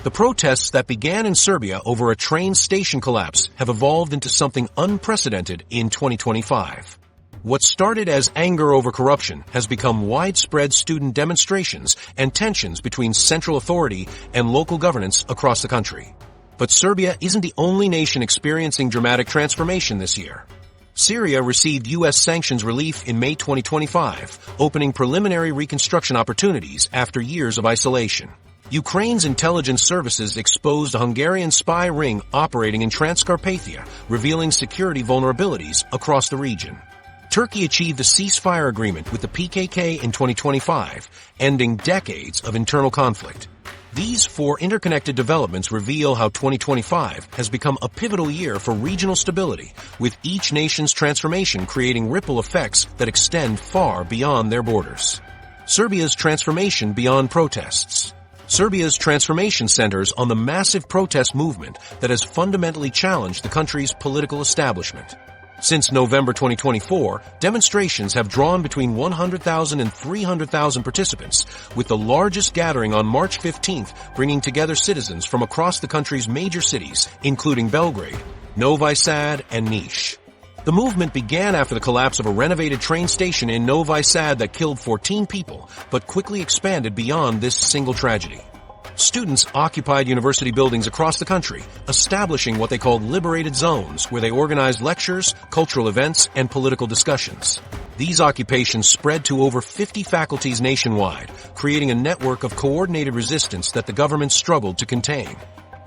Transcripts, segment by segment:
The protests that began in Serbia over a train station collapse have evolved into something unprecedented in 2025. What started as anger over corruption has become widespread student demonstrations and tensions between central authority and local governance across the country. But Serbia isn't the only nation experiencing dramatic transformation this year. Syria received U.S. sanctions relief in May 2025, opening preliminary reconstruction opportunities after years of isolation. Ukraine's intelligence services exposed a Hungarian spy ring operating in Transcarpathia, revealing security vulnerabilities across the region. Turkey achieved a ceasefire agreement with the PKK in 2025, ending decades of internal conflict. These four interconnected developments reveal how 2025 has become a pivotal year for regional stability, with each nation's transformation creating ripple effects that extend far beyond their borders. Serbia's transformation beyond protests. Serbia's transformation centers on the massive protest movement that has fundamentally challenged the country's political establishment. Since November 2024, demonstrations have drawn between 100,000 and 300,000 participants, with the largest gathering on March 15th bringing together citizens from across the country's major cities, including Belgrade, Novi Sad, and Niš. The movement began after the collapse of a renovated train station in Novi Sad that killed 14 people, but quickly expanded beyond this single tragedy. Students occupied university buildings across the country, establishing what they called liberated zones, where they organized lectures, cultural events, and political discussions. These occupations spread to over 50 faculties nationwide, creating a network of coordinated resistance that the government struggled to contain.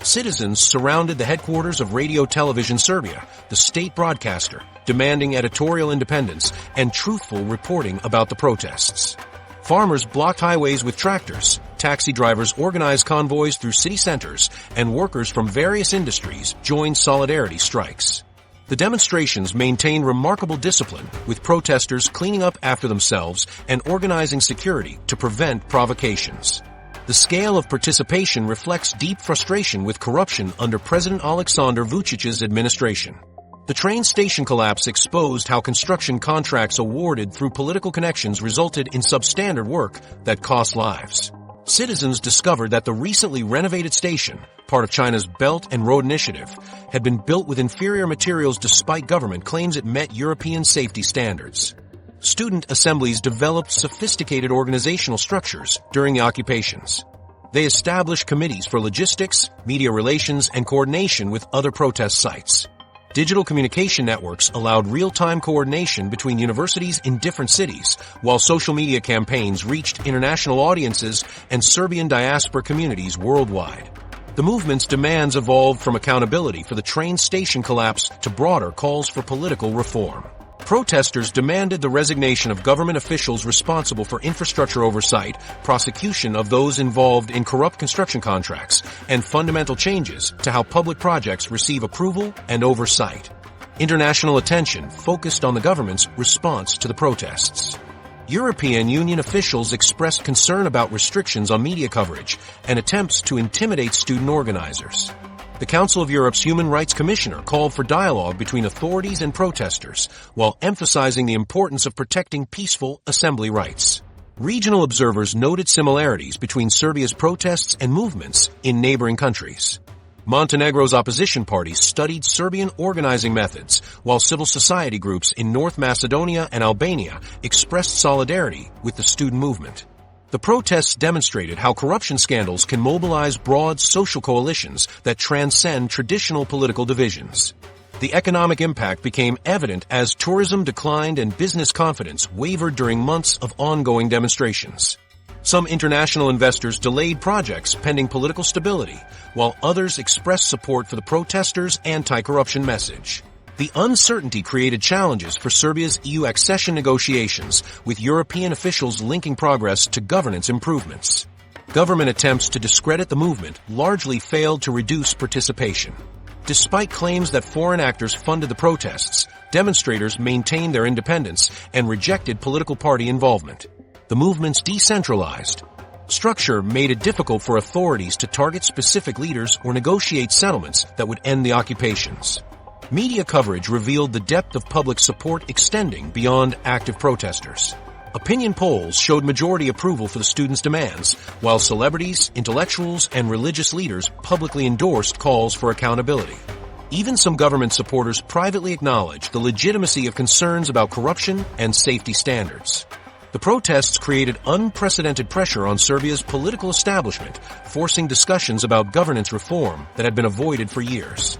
Citizens surrounded the headquarters of Radio Television Serbia, the state broadcaster, demanding editorial independence and truthful reporting about the protests. Farmers blocked highways with tractors, taxi drivers organized convoys through city centers, and workers from various industries joined solidarity strikes. The demonstrations maintained remarkable discipline, with protesters cleaning up after themselves and organizing security to prevent provocations. The scale of participation reflects deep frustration with corruption under President Alexander Vuchic's administration. The train station collapse exposed how construction contracts awarded through political connections resulted in substandard work that cost lives. Citizens discovered that the recently renovated station, part of China's Belt and Road Initiative, had been built with inferior materials despite government claims it met European safety standards. Student assemblies developed sophisticated organizational structures during the occupations. They established committees for logistics, media relations, and coordination with other protest sites. Digital communication networks allowed real-time coordination between universities in different cities, while social media campaigns reached international audiences and Serbian diaspora communities worldwide. The movement's demands evolved from accountability for the train station collapse to broader calls for political reform. Protesters demanded the resignation of government officials responsible for infrastructure oversight, prosecution of those involved in corrupt construction contracts, and fundamental changes to how public projects receive approval and oversight. International attention focused on the government's response to the protests. European Union officials expressed concern about restrictions on media coverage and attempts to intimidate student organizers. The Council of Europe's Human Rights Commissioner called for dialogue between authorities and protesters, while emphasizing the importance of protecting peaceful assembly rights. Regional observers noted similarities between Serbia's protests and movements in neighboring countries. Montenegro's opposition parties studied Serbian organizing methods, while civil society groups in North Macedonia and Albania expressed solidarity with the student movement. The protests demonstrated how corruption scandals can mobilize broad social coalitions that transcend traditional political divisions. The economic impact became evident as tourism declined and business confidence wavered during months of ongoing demonstrations. Some international investors delayed projects pending political stability, while others expressed support for the protesters' anti-corruption message. The uncertainty created challenges for Serbia's EU accession negotiations, with European officials linking progress to governance improvements. Government attempts to discredit the movement largely failed to reduce participation. Despite claims that foreign actors funded the protests, demonstrators maintained their independence and rejected political party involvement. The movement's decentralized structure made it difficult for authorities to target specific leaders or negotiate settlements that would end the occupations. Media coverage revealed the depth of public support extending beyond active protesters. Opinion polls showed majority approval for the students' demands, while celebrities, intellectuals, and religious leaders publicly endorsed calls for accountability. Even some government supporters privately acknowledged the legitimacy of concerns about corruption and safety standards. The protests created unprecedented pressure on Serbia's political establishment, forcing discussions about governance reform that had been avoided for years.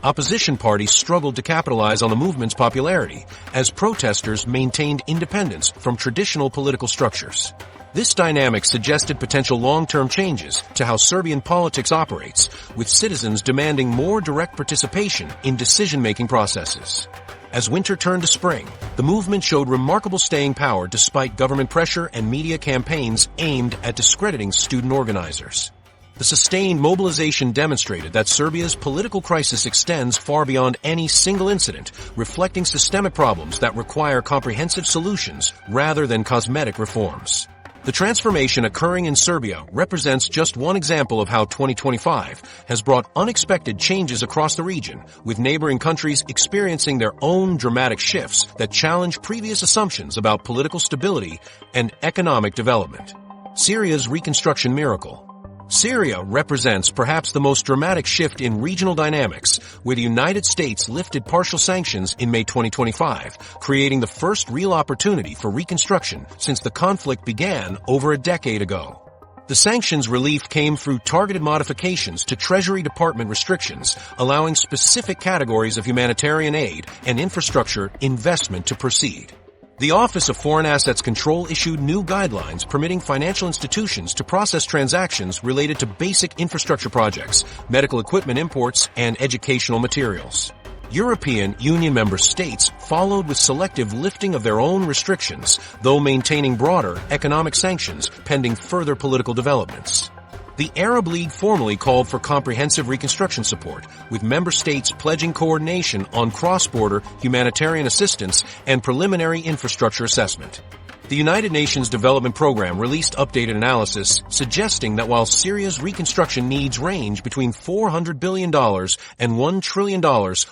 Opposition parties struggled to capitalize on the movement's popularity as protesters maintained independence from traditional political structures. This dynamic suggested potential long-term changes to how Serbian politics operates, with citizens demanding more direct participation in decision-making processes. As winter turned to spring, the movement showed remarkable staying power despite government pressure and media campaigns aimed at discrediting student organizers. The sustained mobilization demonstrated that Serbia's political crisis extends far beyond any single incident, reflecting systemic problems that require comprehensive solutions rather than cosmetic reforms. The transformation occurring in Serbia represents just one example of how 2025 has brought unexpected changes across the region, with neighboring countries experiencing their own dramatic shifts that challenge previous assumptions about political stability and economic development. Syria's reconstruction miracle. Syria represents perhaps the most dramatic shift in regional dynamics, where the United States lifted partial sanctions in May 2025, creating the first real opportunity for reconstruction since the conflict began over a decade ago. The sanctions relief came through targeted modifications to Treasury Department restrictions, allowing specific categories of humanitarian aid and infrastructure investment to proceed. The Office of Foreign Assets Control issued new guidelines permitting financial institutions to process transactions related to basic infrastructure projects, medical equipment imports, and educational materials. European Union member states followed with selective lifting of their own restrictions, though maintaining broader economic sanctions pending further political developments. The Arab League formally called for comprehensive reconstruction support, with member states pledging coordination on cross-border humanitarian assistance and preliminary infrastructure assessment. The United Nations Development Program released updated analysis suggesting that while Syria's reconstruction needs range between $400 billion and $1 trillion,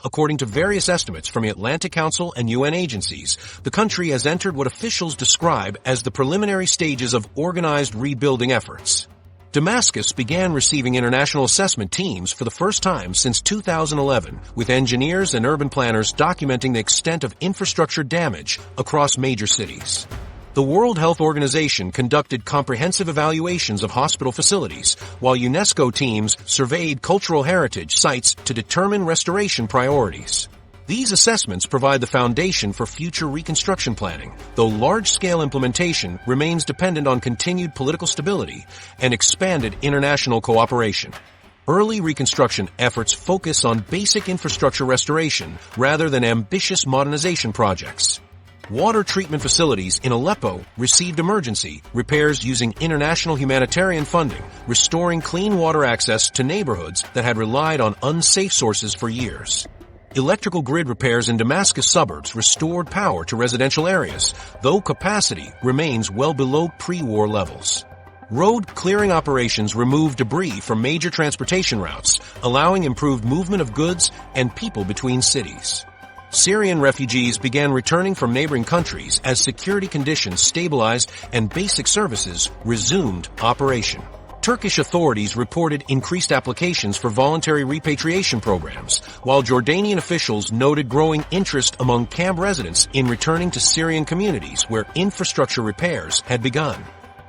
according to various estimates from the Atlantic Council and UN agencies, the country has entered what officials describe as the preliminary stages of organized rebuilding efforts. Damascus began receiving international assessment teams for the first time since 2011, with engineers and urban planners documenting the extent of infrastructure damage across major cities. The World Health Organization conducted comprehensive evaluations of hospital facilities, while UNESCO teams surveyed cultural heritage sites to determine restoration priorities. These assessments provide the foundation for future reconstruction planning, though large-scale implementation remains dependent on continued political stability and expanded international cooperation. Early reconstruction efforts focus on basic infrastructure restoration rather than ambitious modernization projects. Water treatment facilities in Aleppo received emergency repairs using international humanitarian funding, restoring clean water access to neighborhoods that had relied on unsafe sources for years. Electrical grid repairs in Damascus suburbs restored power to residential areas, though capacity remains well below pre-war levels. Road clearing operations removed debris from major transportation routes, allowing improved movement of goods and people between cities. Syrian refugees began returning from neighboring countries as security conditions stabilized and basic services resumed operation. Turkish authorities reported increased applications for voluntary repatriation programs, while Jordanian officials noted growing interest among camp residents in returning to Syrian communities where infrastructure repairs had begun.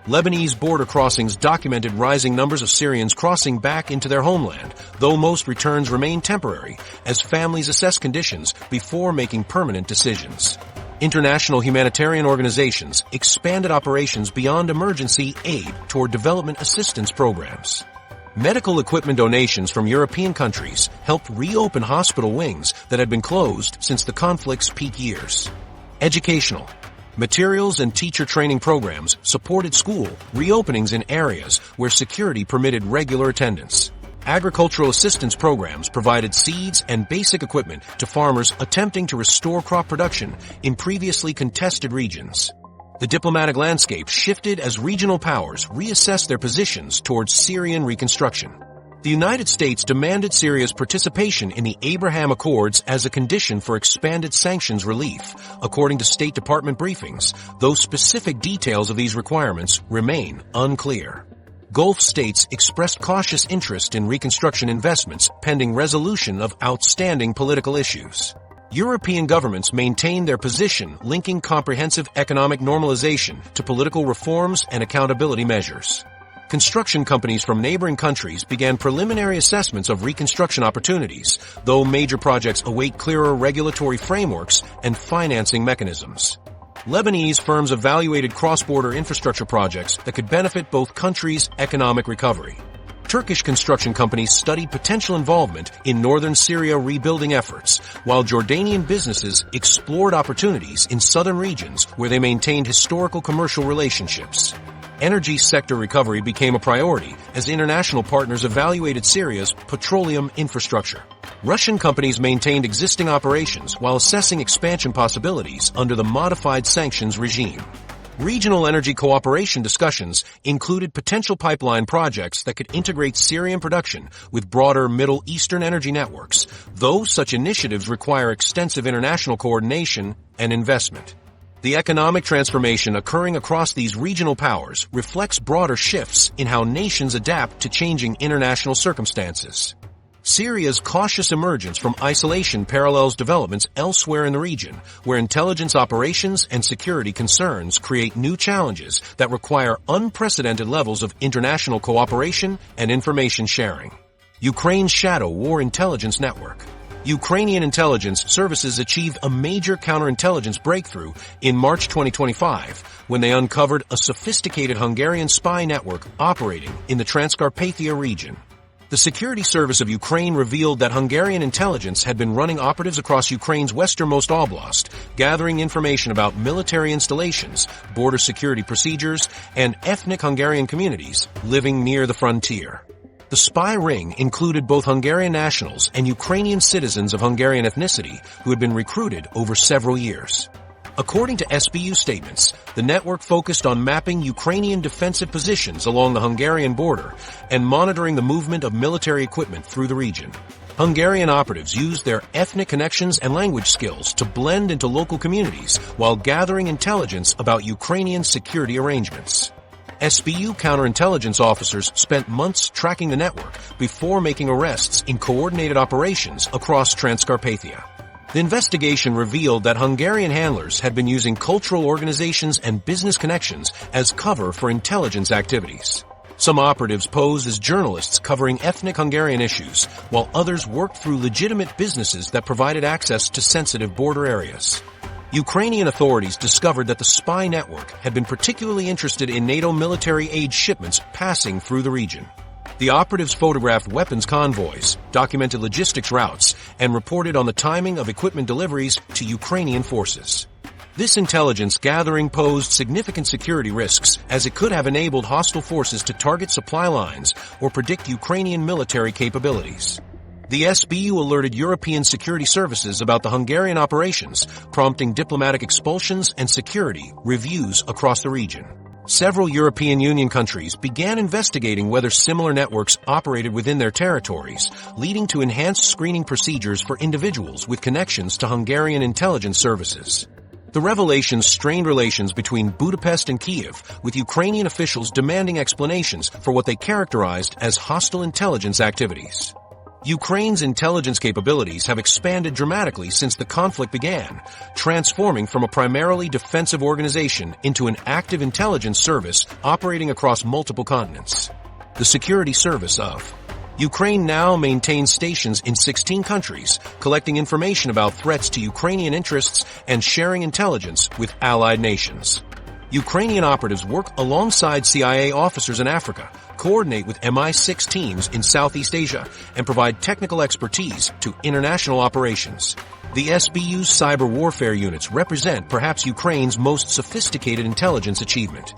Lebanese border crossings documented rising numbers of Syrians crossing back into their homeland, though most returns remain temporary as families assess conditions before making permanent decisions. International humanitarian organizations expanded operations beyond emergency aid toward development assistance programs. Medical equipment donations from European countries helped reopen hospital wings that had been closed since the conflict's peak years. Educational. Materials and teacher training programs supported school reopenings in areas where security permitted regular attendance. Agricultural assistance programs provided seeds and basic equipment to farmers attempting to restore crop production in previously contested regions. The diplomatic landscape shifted as regional powers reassessed their positions towards Syrian reconstruction. The United States demanded Syria's participation in the Abraham Accords as a condition for expanded sanctions relief, according to State Department briefings, though specific details of these requirements remain unclear. Gulf states expressed cautious interest in reconstruction investments pending resolution of outstanding political issues. European governments maintained their position linking comprehensive economic normalization to political reforms and accountability measures. Construction companies from neighboring countries began preliminary assessments of reconstruction opportunities, though major projects await clearer regulatory frameworks and financing mechanisms. Lebanese firms evaluated cross-border infrastructure projects that could benefit both countries' economic recovery. Turkish construction companies studied potential involvement in northern Syria rebuilding efforts, while Jordanian businesses explored opportunities in southern regions where they maintained historical commercial relationships. Energy sector recovery became a priority as international partners evaluated Syria's petroleum infrastructure. Russian companies maintained existing operations while assessing expansion possibilities under the modified sanctions regime. Regional energy cooperation discussions included potential pipeline projects that could integrate Syrian production with broader Middle Eastern energy networks, though such initiatives require extensive international coordination and investment. The economic transformation occurring across these regional powers reflects broader shifts in how nations adapt to changing international circumstances. Syria's cautious emergence from isolation parallels developments elsewhere in the region, where intelligence operations and security concerns create new challenges that require unprecedented levels of international cooperation and information sharing. Ukraine's Shadow War Intelligence Network. Ukrainian intelligence services achieved a major counterintelligence breakthrough in March 2025 when they uncovered a sophisticated Hungarian spy network operating in the Transcarpathia region. The Security Service of Ukraine revealed that Hungarian intelligence had been running operatives across Ukraine's westernmost oblast, gathering information about military installations, border security procedures, and ethnic Hungarian communities living near the frontier. The spy ring included both Hungarian nationals and Ukrainian citizens of Hungarian ethnicity who had been recruited over several years. According to SBU statements, the network focused on mapping Ukrainian defensive positions along the Hungarian border and monitoring the movement of military equipment through the region. Hungarian operatives used their ethnic connections and language skills to blend into local communities while gathering intelligence about Ukrainian security arrangements. SBU counterintelligence officers spent months tracking the network before making arrests in coordinated operations across Transcarpathia. The investigation revealed that Hungarian handlers had been using cultural organizations and business connections as cover for intelligence activities. Some operatives posed as journalists covering ethnic Hungarian issues, while others worked through legitimate businesses that provided access to sensitive border areas. Ukrainian authorities discovered that the spy network had been particularly interested in NATO military aid shipments passing through the region. The operatives photographed weapons convoys, documented logistics routes, and reported on the timing of equipment deliveries to Ukrainian forces. This intelligence gathering posed significant security risks as it could have enabled hostile forces to target supply lines or predict Ukrainian military capabilities. The SBU alerted European security services about the Hungarian operations, prompting diplomatic expulsions and security reviews across the region. Several European Union countries began investigating whether similar networks operated within their territories, leading to enhanced screening procedures for individuals with connections to Hungarian intelligence services. The revelations strained relations between Budapest and Kiev, with Ukrainian officials demanding explanations for what they characterized as hostile intelligence activities. Ukraine's intelligence capabilities have expanded dramatically since the conflict began, transforming from a primarily defensive organization into an active intelligence service operating across multiple continents. The Security Service of Ukraine now maintains stations in 16 countries, collecting information about threats to Ukrainian interests and sharing intelligence with allied nations. Ukrainian operatives work alongside CIA officers in Africa, coordinate with MI6 teams in Southeast Asia, and provide technical expertise to international operations. The SBU's cyber warfare units represent perhaps Ukraine's most sophisticated intelligence achievement.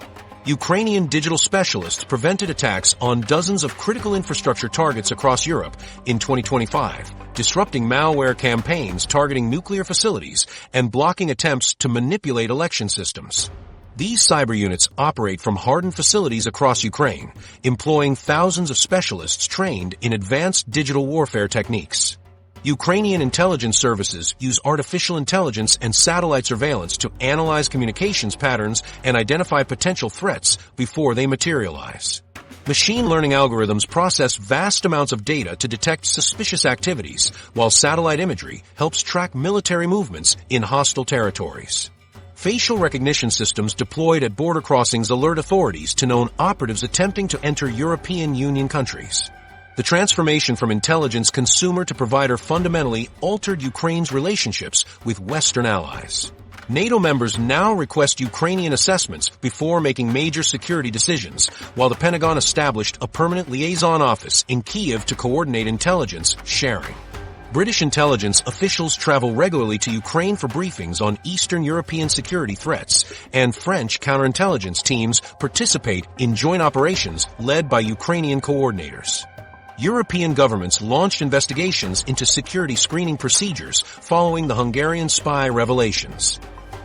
Ukrainian digital specialists prevented attacks on dozens of critical infrastructure targets across Europe in 2025, disrupting malware campaigns targeting nuclear facilities and blocking attempts to manipulate election systems. These cyber units operate from hardened facilities across Ukraine, employing thousands of specialists trained in advanced digital warfare techniques. Ukrainian intelligence services use artificial intelligence and satellite surveillance to analyze communications patterns and identify potential threats before they materialize. Machine learning algorithms process vast amounts of data to detect suspicious activities, while satellite imagery helps track military movements in hostile territories. Facial recognition systems deployed at border crossings alert authorities to known operatives attempting to enter European Union countries. The transformation from intelligence consumer to provider fundamentally altered Ukraine's relationships with Western allies. NATO members now request Ukrainian assessments before making major security decisions, while the Pentagon established a permanent liaison office in Kyiv to coordinate intelligence sharing. British intelligence officials travel regularly to Ukraine for briefings on Eastern European security threats, and French counterintelligence teams participate in joint operations led by Ukrainian coordinators. European governments launched investigations into security screening procedures following the Hungarian spy revelations.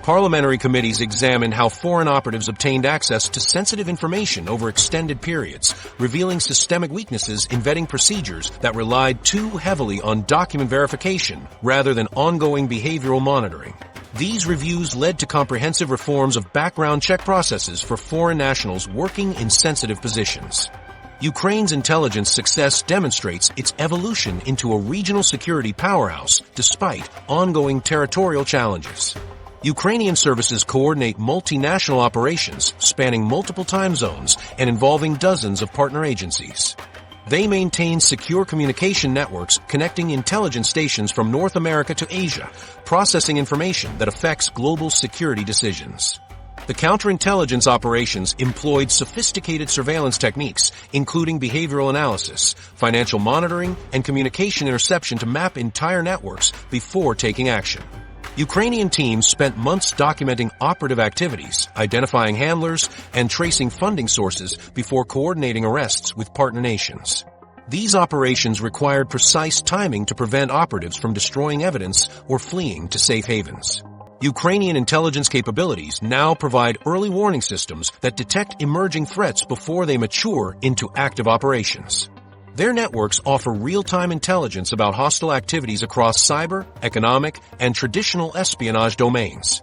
Parliamentary committees examined how foreign operatives obtained access to sensitive information over extended periods, revealing systemic weaknesses in vetting procedures that relied too heavily on document verification rather than ongoing behavioral monitoring. These reviews led to comprehensive reforms of background check processes for foreign nationals working in sensitive positions. Ukraine's intelligence success demonstrates its evolution into a regional security powerhouse despite ongoing territorial challenges. Ukrainian services coordinate multinational operations spanning multiple time zones and involving dozens of partner agencies. They maintain secure communication networks connecting intelligence stations from North America to Asia, processing information that affects global security decisions. The counterintelligence operations employed sophisticated surveillance techniques, including behavioral analysis, financial monitoring, and communication interception to map entire networks before taking action. Ukrainian teams spent months documenting operative activities, identifying handlers, and tracing funding sources before coordinating arrests with partner nations. These operations required precise timing to prevent operatives from destroying evidence or fleeing to safe havens. Ukrainian intelligence capabilities now provide early warning systems that detect emerging threats before they mature into active operations. Their networks offer real-time intelligence about hostile activities across cyber, economic, and traditional espionage domains.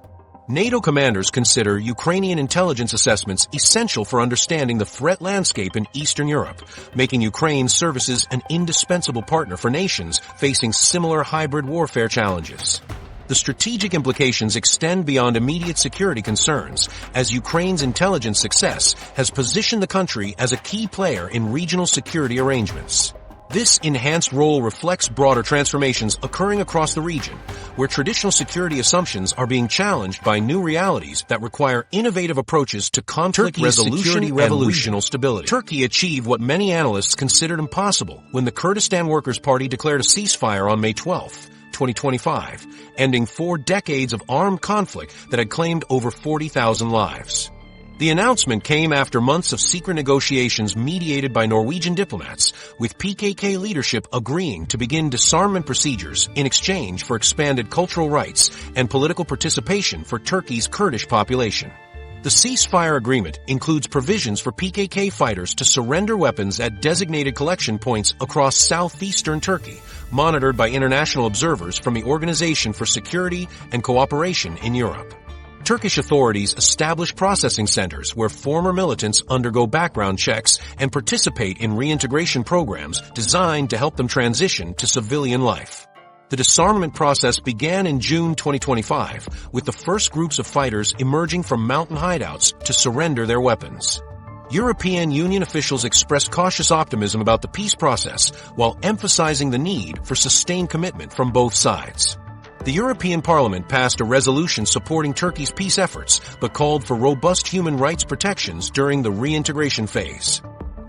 NATO commanders consider Ukrainian intelligence assessments essential for understanding the threat landscape in Eastern Europe, making Ukraine's services an indispensable partner for nations facing similar hybrid warfare challenges. The strategic implications extend beyond immediate security concerns, as Ukraine's intelligence success has positioned the country as a key player in regional security arrangements. This enhanced role reflects broader transformations occurring across the region, where traditional security assumptions are being challenged by new realities that require innovative approaches to conflict resolution and regional stability. Turkey achieved what many analysts considered impossible when the Kurdistan Workers' Party declared a ceasefire on May 12, 2025, ending 4 decades of armed conflict that had claimed over 40,000 lives. The announcement came after months of secret negotiations mediated by Norwegian diplomats, with PKK leadership agreeing to begin disarmament procedures in exchange for expanded cultural rights and political participation for Turkey's Kurdish population. The ceasefire agreement includes provisions for PKK fighters to surrender weapons at designated collection points across southeastern Turkey, monitored by international observers from the Organization for Security and Cooperation in Europe. Turkish authorities establish processing centers where former militants undergo background checks and participate in reintegration programs designed to help them transition to civilian life. The disarmament process began in June 2025, with the first groups of fighters emerging from mountain hideouts to surrender their weapons. European Union officials expressed cautious optimism about the peace process, while emphasizing the need for sustained commitment from both sides. The European Parliament passed a resolution supporting Turkey's peace efforts, but called for robust human rights protections during the reintegration phase.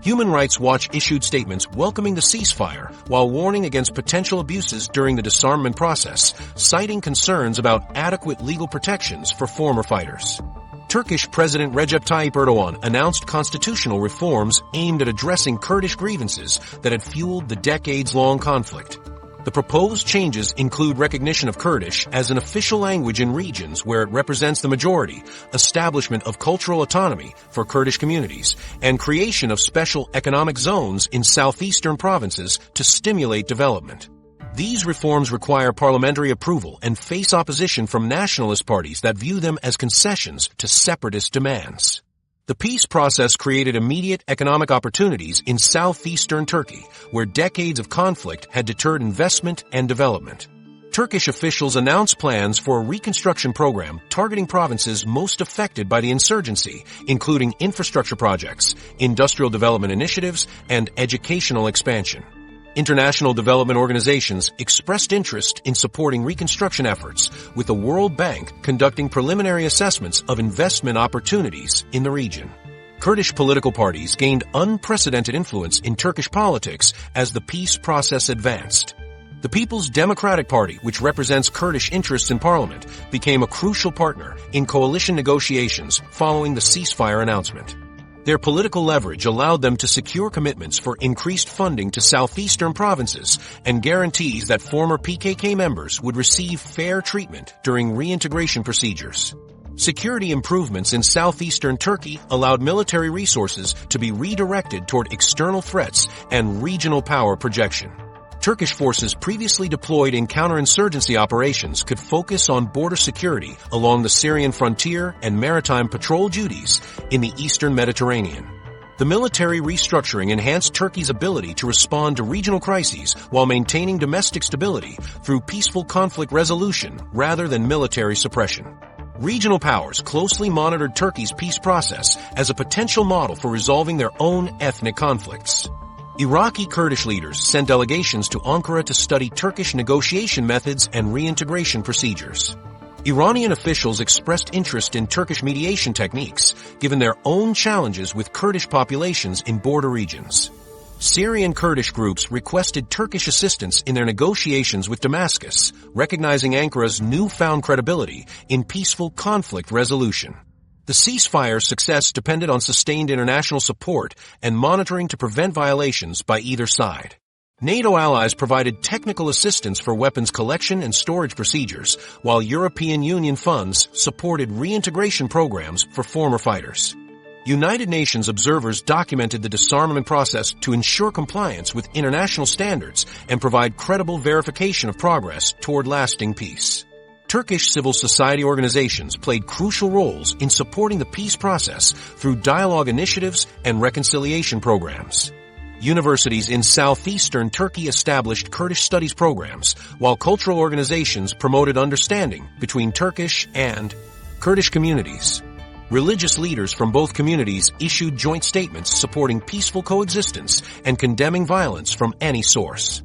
Human Rights Watch issued statements welcoming the ceasefire while warning against potential abuses during the disarmament process, citing concerns about adequate legal protections for former fighters. Turkish President Recep Tayyip Erdogan announced constitutional reforms aimed at addressing Kurdish grievances that had fueled the decades-long conflict. The proposed changes include recognition of Kurdish as an official language in regions where it represents the majority, establishment of cultural autonomy for Kurdish communities, and creation of special economic zones in southeastern provinces to stimulate development. These reforms require parliamentary approval and face opposition from nationalist parties that view them as concessions to separatist demands. The peace process created immediate economic opportunities in southeastern Turkey, where decades of conflict had deterred investment and development. Turkish officials announced plans for a reconstruction program targeting provinces most affected by the insurgency, including infrastructure projects, industrial development initiatives, and educational expansion. International development organizations expressed interest in supporting reconstruction efforts, with the World Bank conducting preliminary assessments of investment opportunities in the region. Kurdish political parties gained unprecedented influence in Turkish politics as the peace process advanced. The People's Democratic Party, which represents Kurdish interests in parliament, became a crucial partner in coalition negotiations following the ceasefire announcement. Their political leverage allowed them to secure commitments for increased funding to southeastern provinces and guarantees that former PKK members would receive fair treatment during reintegration procedures. Security improvements in southeastern Turkey allowed military resources to be redirected toward external threats and regional power projection. Turkish forces previously deployed in counterinsurgency operations could focus on border security along the Syrian frontier and maritime patrol duties in the eastern Mediterranean. The military restructuring enhanced Turkey's ability to respond to regional crises while maintaining domestic stability through peaceful conflict resolution rather than military suppression. Regional powers closely monitored Turkey's peace process as a potential model for resolving their own ethnic conflicts. Iraqi Kurdish leaders sent delegations to Ankara to study Turkish negotiation methods and reintegration procedures. Iranian officials expressed interest in Turkish mediation techniques, given their own challenges with Kurdish populations in border regions. Syrian Kurdish groups requested Turkish assistance in their negotiations with Damascus, recognizing Ankara's newfound credibility in peaceful conflict resolution. The ceasefire's success depended on sustained international support and monitoring to prevent violations by either side. NATO allies provided technical assistance for weapons collection and storage procedures, while European Union funds supported reintegration programs for former fighters. United Nations observers documented the disarmament process to ensure compliance with international standards and provide credible verification of progress toward lasting peace. Turkish civil society organizations played crucial roles in supporting the peace process through dialogue initiatives and reconciliation programs. Universities in southeastern Turkey established Kurdish studies programs, while cultural organizations promoted understanding between Turkish and Kurdish communities. Religious leaders from both communities issued joint statements supporting peaceful coexistence and condemning violence from any source.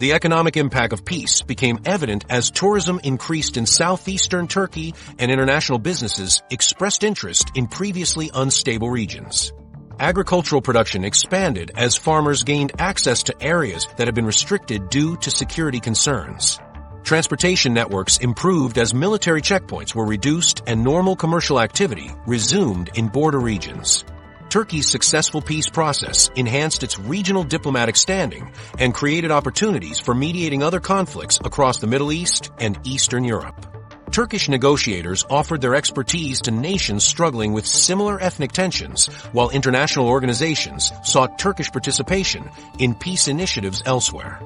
The economic impact of peace became evident as tourism increased in southeastern Turkey and international businesses expressed interest in previously unstable regions. Agricultural production expanded as farmers gained access to areas that had been restricted due to security concerns. Transportation networks improved as military checkpoints were reduced and normal commercial activity resumed in border regions. Turkey's successful peace process enhanced its regional diplomatic standing and created opportunities for mediating other conflicts across the Middle East and Eastern Europe. Turkish negotiators offered their expertise to nations struggling with similar ethnic tensions, while international organizations sought Turkish participation in peace initiatives elsewhere.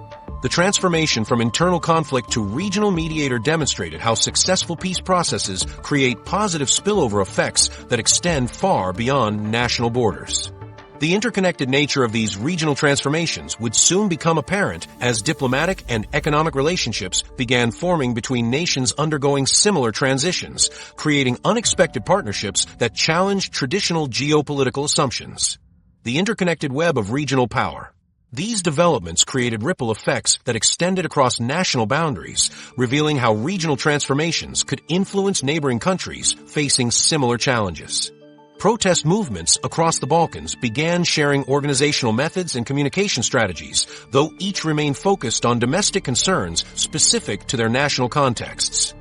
The transformation from internal conflict to regional mediator demonstrated how successful peace processes create positive spillover effects that extend far beyond national borders. The interconnected nature of these regional transformations would soon become apparent as diplomatic and economic relationships began forming between nations undergoing similar transitions, creating unexpected partnerships that challenged traditional geopolitical assumptions. The interconnected web of regional power. These developments created ripple effects that extended across national boundaries, revealing how regional transformations could influence neighboring countries facing similar challenges. Protest movements across the Balkans began sharing organizational methods and communication strategies, though each remained focused on domestic concerns specific to their national contexts.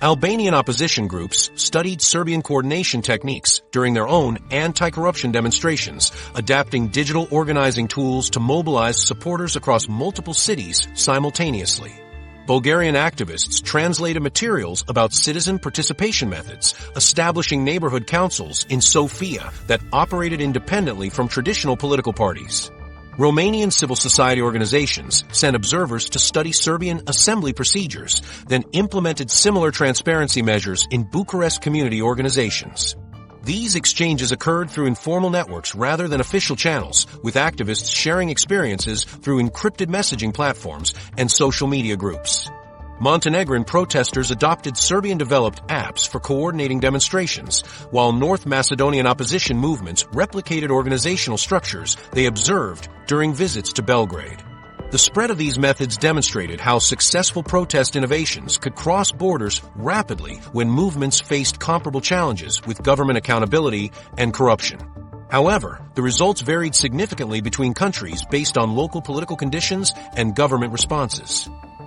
Albanian opposition groups studied Serbian coordination techniques during their own anti-corruption demonstrations, adapting digital organizing tools to mobilize supporters across multiple cities simultaneously. Bulgarian activists translated materials about citizen participation methods, establishing neighborhood councils in Sofia that operated independently from traditional political parties. Romanian civil society organizations sent observers to study Serbian assembly procedures, then implemented similar transparency measures in Bucharest community organizations. These exchanges occurred through informal networks rather than official channels, with activists sharing experiences through encrypted messaging platforms and social media groups. Montenegrin protesters adopted Serbian-developed apps for coordinating demonstrations, while North Macedonian opposition movements replicated organizational structures they observed during visits to Belgrade. The spread of these methods demonstrated how successful protest innovations could cross borders rapidly when movements faced comparable challenges with government accountability and corruption. However, the results varied significantly between countries based on local political conditions and government responses.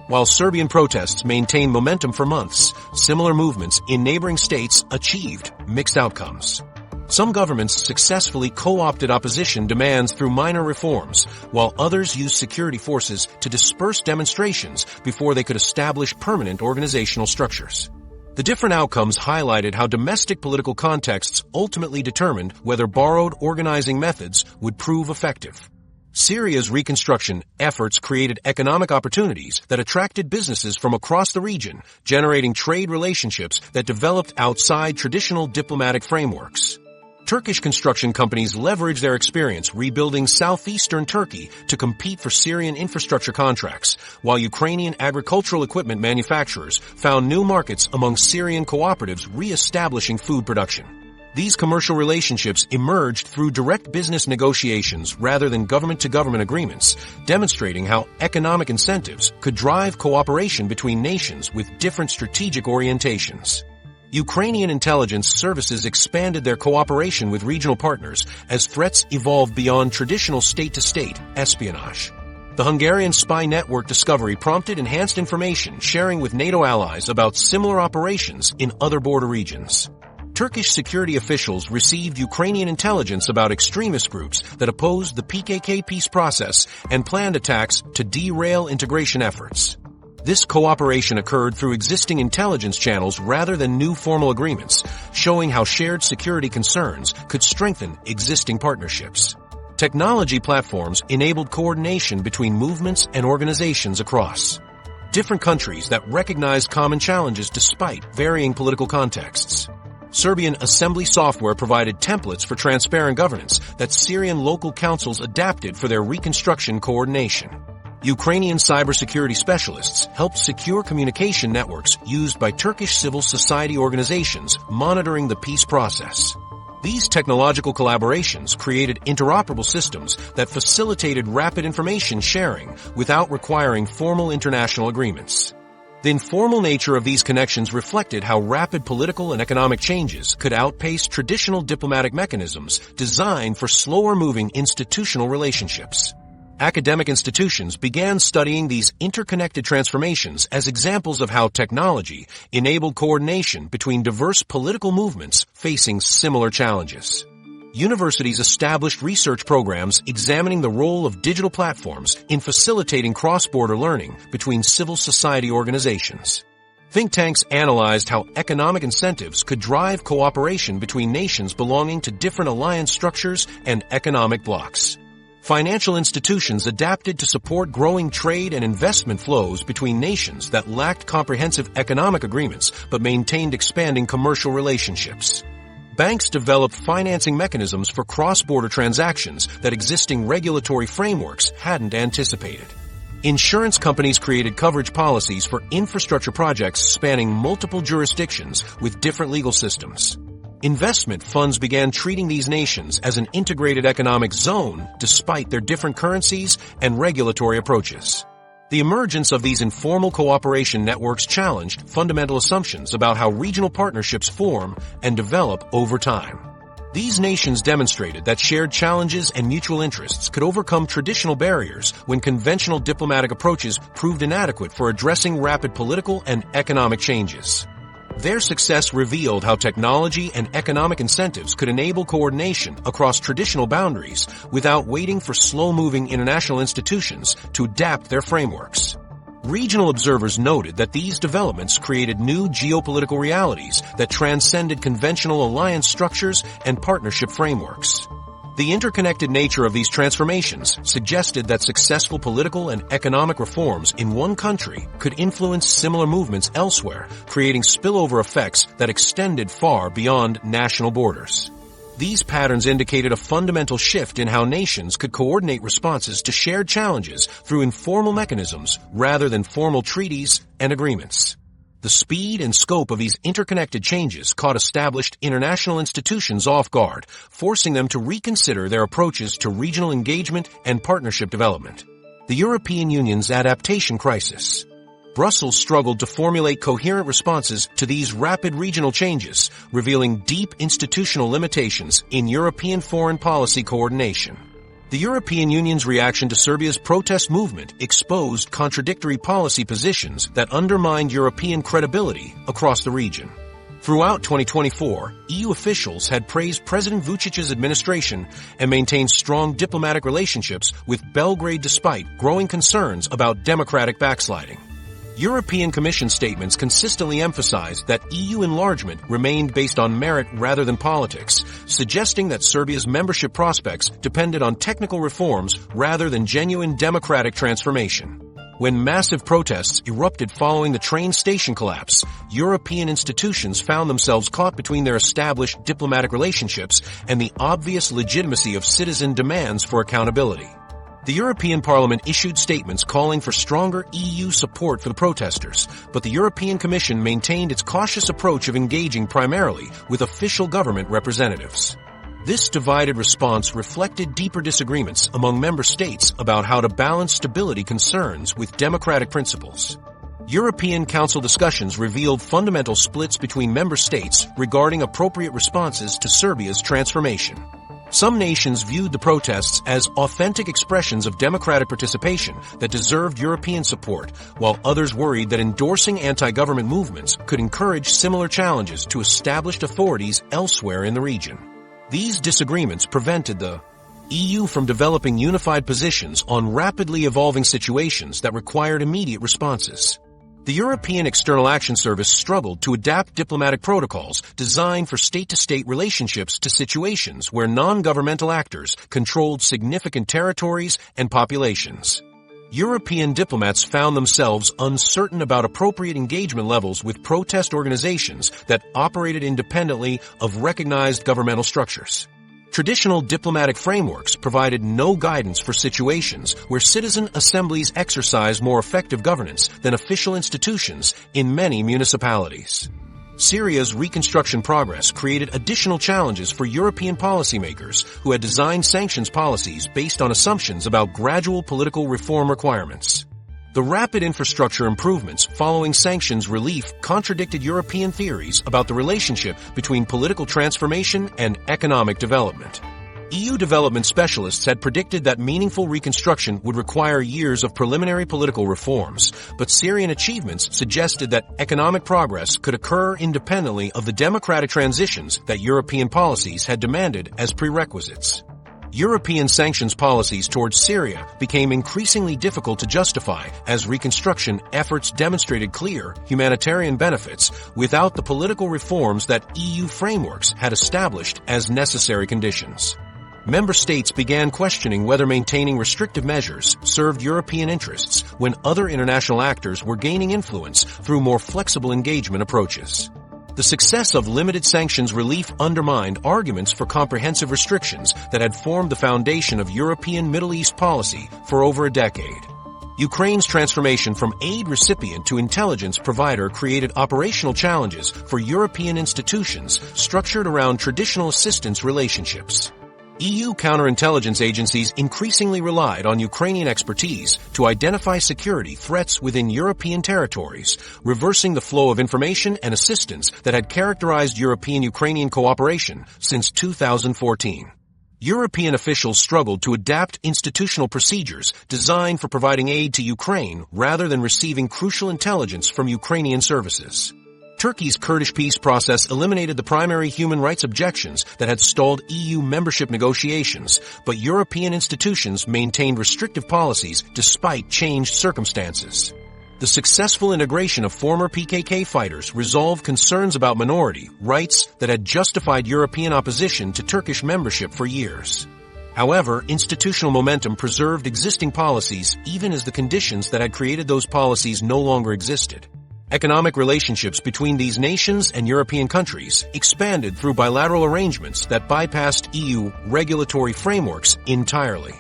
While Serbian protests maintained momentum for months, similar movements in neighboring states achieved mixed outcomes. Some governments successfully co-opted opposition demands through minor reforms, while others used security forces to disperse demonstrations before they could establish permanent organizational structures. The different outcomes highlighted how domestic political contexts ultimately determined whether borrowed organizing methods would prove effective. Syria's reconstruction efforts created economic opportunities that attracted businesses from across the region, generating trade relationships that developed outside traditional diplomatic frameworks. Turkish construction companies leveraged their experience rebuilding southeastern Turkey to compete for Syrian infrastructure contracts, while Ukrainian agricultural equipment manufacturers found new markets among Syrian cooperatives re-establishing food production. These commercial relationships emerged through direct business negotiations rather than government-to-government agreements, demonstrating how economic incentives could drive cooperation between nations with different strategic orientations. Ukrainian intelligence services expanded their cooperation with regional partners as threats evolved beyond traditional state-to-state espionage. The Hungarian spy network discovery prompted enhanced information sharing with NATO allies about similar operations in other border regions. Turkish security officials received Ukrainian intelligence about extremist groups that opposed the PKK peace process and planned attacks to derail integration efforts. This cooperation occurred through existing intelligence channels rather than new formal agreements, showing how shared security concerns could strengthen existing partnerships. Technology platforms enabled coordination between movements and organizations across different countries that recognized common challenges despite varying political contexts. Serbian assembly software provided templates for transparent governance that Syrian local councils adapted for their reconstruction coordination. Ukrainian cybersecurity specialists helped secure communication networks used by Turkish civil society organizations monitoring the peace process. These technological collaborations created interoperable systems that facilitated rapid information sharing without requiring formal international agreements. The informal nature of these connections reflected how rapid political and economic changes could outpace traditional diplomatic mechanisms designed for slower-moving institutional relationships. Academic institutions began studying these interconnected transformations as examples of how technology enabled coordination between diverse political movements facing similar challenges. Universities established research programs examining the role of digital platforms in facilitating cross-border learning between civil society organizations. Think tanks analyzed how economic incentives could drive cooperation between nations belonging to different alliance structures and economic blocs. Financial institutions adapted to support growing trade and investment flows between nations that lacked comprehensive economic agreements but maintained expanding commercial relationships. Banks developed financing mechanisms for cross-border transactions that existing regulatory frameworks hadn't anticipated. Insurance companies created coverage policies for infrastructure projects spanning multiple jurisdictions with different legal systems. Investment funds began treating these nations as an integrated economic zone despite their different currencies and regulatory approaches. The emergence of these informal cooperation networks challenged fundamental assumptions about how regional partnerships form and develop over time. These nations demonstrated that shared challenges and mutual interests could overcome traditional barriers when conventional diplomatic approaches proved inadequate for addressing rapid political and economic changes. Their success revealed how technology and economic incentives could enable coordination across traditional boundaries without waiting for slow-moving international institutions to adapt their frameworks. Regional observers noted that these developments created new geopolitical realities that transcended conventional alliance structures and partnership frameworks. The interconnected nature of these transformations suggested that successful political and economic reforms in one country could influence similar movements elsewhere, creating spillover effects that extended far beyond national borders. These patterns indicated a fundamental shift in how nations could coordinate responses to shared challenges through informal mechanisms rather than formal treaties and agreements. The speed and scope of these interconnected changes caught established international institutions off guard, forcing them to reconsider their approaches to regional engagement and partnership development. The European Union's adaptation crisis. Brussels struggled to formulate coherent responses to these rapid regional changes, revealing deep institutional limitations in European foreign policy coordination. The European Union's reaction to Serbia's protest movement exposed contradictory policy positions that undermined European credibility across the region. Throughout 2024, EU officials had praised President Vucic's administration and maintained strong diplomatic relationships with Belgrade despite growing concerns about democratic backsliding. European Commission statements consistently emphasized that EU enlargement remained based on merit rather than politics, suggesting that Serbia's membership prospects depended on technical reforms rather than genuine democratic transformation. When massive protests erupted following the train station collapse, European institutions found themselves caught between their established diplomatic relationships and the obvious legitimacy of citizen demands for accountability. The European Parliament issued statements calling for stronger EU support for the protesters, but the European Commission maintained its cautious approach of engaging primarily with official government representatives. This divided response reflected deeper disagreements among member states about how to balance stability concerns with democratic principles. European Council discussions revealed fundamental splits between member states regarding appropriate responses to Serbia's transformation. Some nations viewed the protests as authentic expressions of democratic participation that deserved European support, while others worried that endorsing anti-government movements could encourage similar challenges to established authorities elsewhere in the region. These disagreements prevented the EU from developing unified positions on rapidly evolving situations that required immediate responses. The European External Action Service struggled to adapt diplomatic protocols designed for state-to-state relationships to situations where non-governmental actors controlled significant territories and populations. European diplomats found themselves uncertain about appropriate engagement levels with protest organizations that operated independently of recognized governmental structures. Traditional diplomatic frameworks provided no guidance for situations where citizen assemblies exercise more effective governance than official institutions in many municipalities. Syria's reconstruction progress created additional challenges for European policymakers who had designed sanctions policies based on assumptions about gradual political reform requirements. The rapid infrastructure improvements following sanctions relief contradicted European theories about the relationship between political transformation and economic development. EU development specialists had predicted that meaningful reconstruction would require years of preliminary political reforms, but Syrian achievements suggested that economic progress could occur independently of the democratic transitions that European policies had demanded as prerequisites. European sanctions policies towards Syria became increasingly difficult to justify as reconstruction efforts demonstrated clear humanitarian benefits without the political reforms that EU frameworks had established as necessary conditions. Member states began questioning whether maintaining restrictive measures served European interests when other international actors were gaining influence through more flexible engagement approaches. The success of limited sanctions relief undermined arguments for comprehensive restrictions that had formed the foundation of European Middle East policy for over a decade. Ukraine's transformation from aid recipient to intelligence provider created operational challenges for European institutions structured around traditional assistance relationships. EU counterintelligence agencies increasingly relied on Ukrainian expertise to identify security threats within European territories, reversing the flow of information and assistance that had characterized European-Ukrainian cooperation since 2014. European officials struggled to adapt institutional procedures designed for providing aid to Ukraine rather than receiving crucial intelligence from Ukrainian services. Turkey's Kurdish peace process eliminated the primary human rights objections that had stalled EU membership negotiations, but European institutions maintained restrictive policies despite changed circumstances. The successful integration of former PKK fighters resolved concerns about minority rights that had justified European opposition to Turkish membership for years. However, institutional momentum preserved existing policies even as the conditions that had created those policies no longer existed. Economic relationships between these nations and European countries expanded through bilateral arrangements that bypassed EU regulatory frameworks entirely.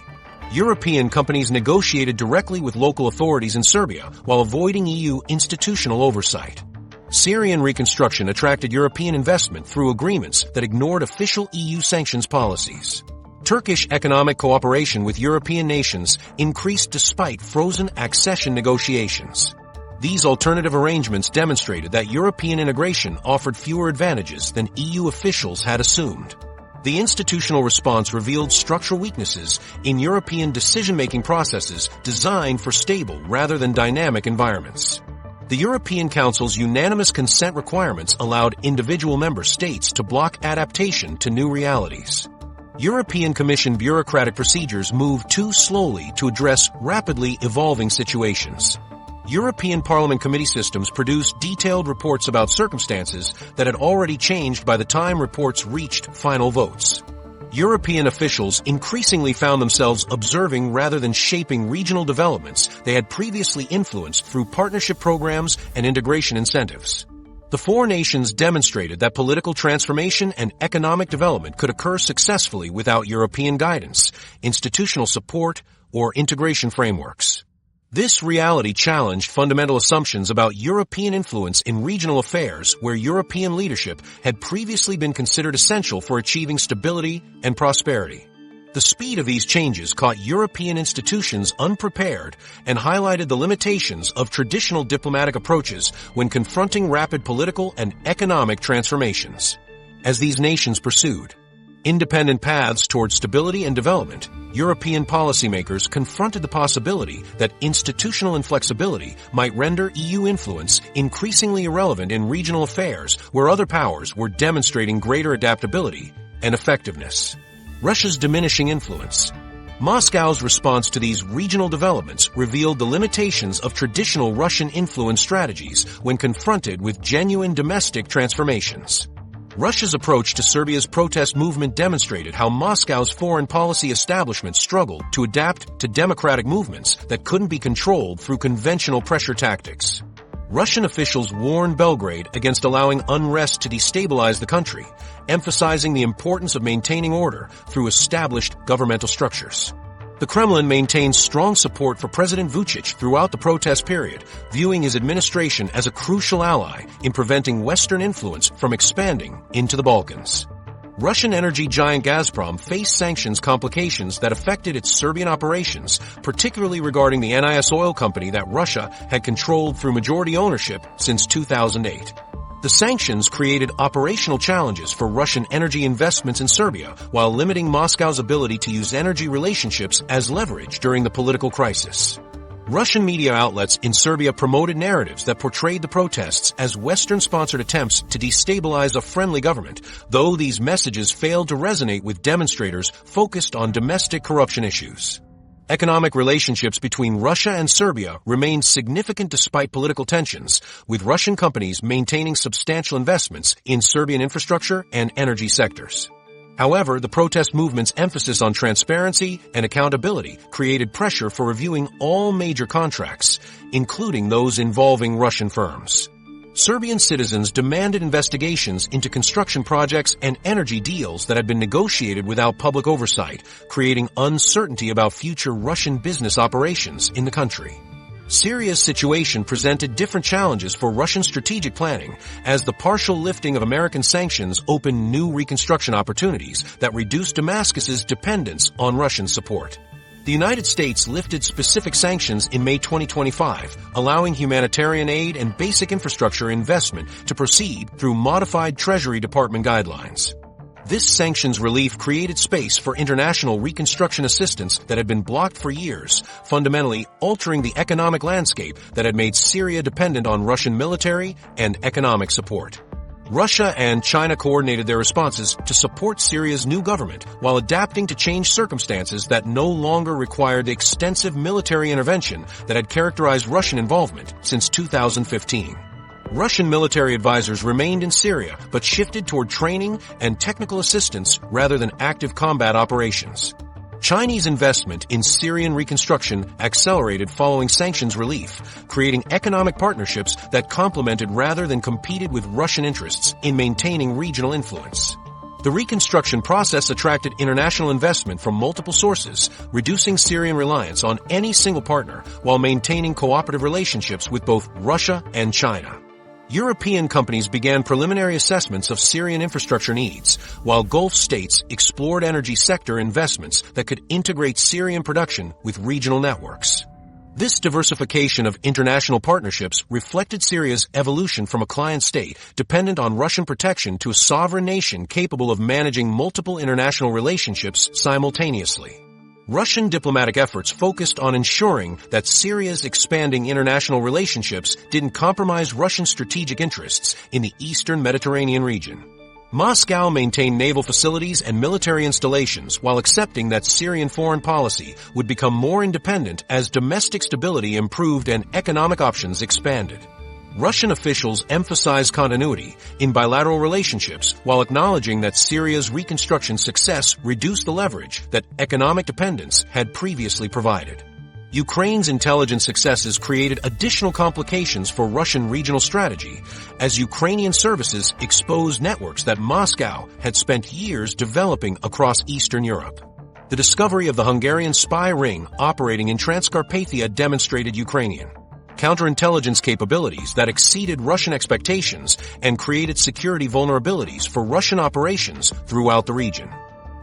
European companies negotiated directly with local authorities in Serbia while avoiding EU institutional oversight. Syrian reconstruction attracted European investment through agreements that ignored official EU sanctions policies. Turkish economic cooperation with European nations increased despite frozen accession negotiations. These alternative arrangements demonstrated that European integration offered fewer advantages than EU officials had assumed. The institutional response revealed structural weaknesses in European decision-making processes designed for stable rather than dynamic environments. The European Council's unanimous consent requirements allowed individual member states to block adaptation to new realities. European Commission bureaucratic procedures moved too slowly to address rapidly evolving situations. European Parliament committee systems produced detailed reports about circumstances that had already changed by the time reports reached final votes. European officials increasingly found themselves observing rather than shaping regional developments they had previously influenced through partnership programs and integration incentives. The four nations demonstrated that political transformation and economic development could occur successfully without European guidance, institutional support, or integration frameworks. This reality challenged fundamental assumptions about European influence in regional affairs where European leadership had previously been considered essential for achieving stability and prosperity. The speed of these changes caught European institutions unprepared and highlighted the limitations of traditional diplomatic approaches when confronting rapid political and economic transformations. As these nations pursued independent paths toward stability and development, European policymakers confronted the possibility that institutional inflexibility might render EU influence increasingly irrelevant in regional affairs where other powers were demonstrating greater adaptability and effectiveness. Russia's diminishing influence. Moscow's response to these regional developments revealed the limitations of traditional Russian influence strategies when confronted with genuine domestic transformations. Russia's approach to Serbia's protest movement demonstrated how Moscow's foreign policy establishment struggled to adapt to democratic movements that couldn't be controlled through conventional pressure tactics. Russian officials warned Belgrade against allowing unrest to destabilize the country, emphasizing the importance of maintaining order through established governmental structures. The Kremlin maintained strong support for President Vučić throughout the protest period, viewing his administration as a crucial ally in preventing Western influence from expanding into the Balkans. Russian energy giant Gazprom faced sanctions complications that affected its Serbian operations, particularly regarding the NIS oil company that Russia had controlled through majority ownership since 2008. The sanctions created operational challenges for Russian energy investments in Serbia while limiting Moscow's ability to use energy relationships as leverage during the political crisis. Russian media outlets in Serbia promoted narratives that portrayed the protests as Western-sponsored attempts to destabilize a friendly government, though these messages failed to resonate with demonstrators focused on domestic corruption issues. Economic relationships between Russia and Serbia remained significant despite political tensions, with Russian companies maintaining substantial investments in Serbian infrastructure and energy sectors. However, the protest movement's emphasis on transparency and accountability created pressure for reviewing all major contracts, including those involving Russian firms. Serbian citizens demanded investigations into construction projects and energy deals that had been negotiated without public oversight, creating uncertainty about future Russian business operations in the country. Syria's situation presented different challenges for Russian strategic planning, as the partial lifting of American sanctions opened new reconstruction opportunities that reduced Damascus's dependence on Russian support. The United States lifted specific sanctions in May 2025, allowing humanitarian aid and basic infrastructure investment to proceed through modified Treasury Department guidelines. This sanctions relief created space for international reconstruction assistance that had been blocked for years, fundamentally altering the economic landscape that had made Syria dependent on Russian military and economic support. Russia and China coordinated their responses to support Syria's new government while adapting to changed circumstances that no longer required the extensive military intervention that had characterized Russian involvement since 2015. Russian military advisors remained in Syria but shifted toward training and technical assistance rather than active combat operations. Chinese investment in Syrian reconstruction accelerated following sanctions relief, creating economic partnerships that complemented rather than competed with Russian interests in maintaining regional influence. The reconstruction process attracted international investment from multiple sources, reducing Syrian reliance on any single partner while maintaining cooperative relationships with both Russia and China. European companies began preliminary assessments of Syrian infrastructure needs, while Gulf states explored energy sector investments that could integrate Syrian production with regional networks. This diversification of international partnerships reflected Syria's evolution from a client state dependent on Russian protection to a sovereign nation capable of managing multiple international relationships simultaneously. Russian diplomatic efforts focused on ensuring that Syria's expanding international relationships didn't compromise Russian strategic interests in the eastern Mediterranean region. Moscow maintained naval facilities and military installations while accepting that Syrian foreign policy would become more independent as domestic stability improved and economic options expanded. Russian officials emphasized continuity in bilateral relationships while acknowledging that Syria's reconstruction success reduced the leverage that economic dependence had previously provided. Ukraine's intelligence successes created additional complications for Russian regional strategy, as Ukrainian services exposed networks that Moscow had spent years developing across Eastern Europe. The discovery of the Hungarian spy ring operating in Transcarpathia demonstrated Ukrainian counterintelligence capabilities that exceeded Russian expectations and created security vulnerabilities for Russian operations throughout the region.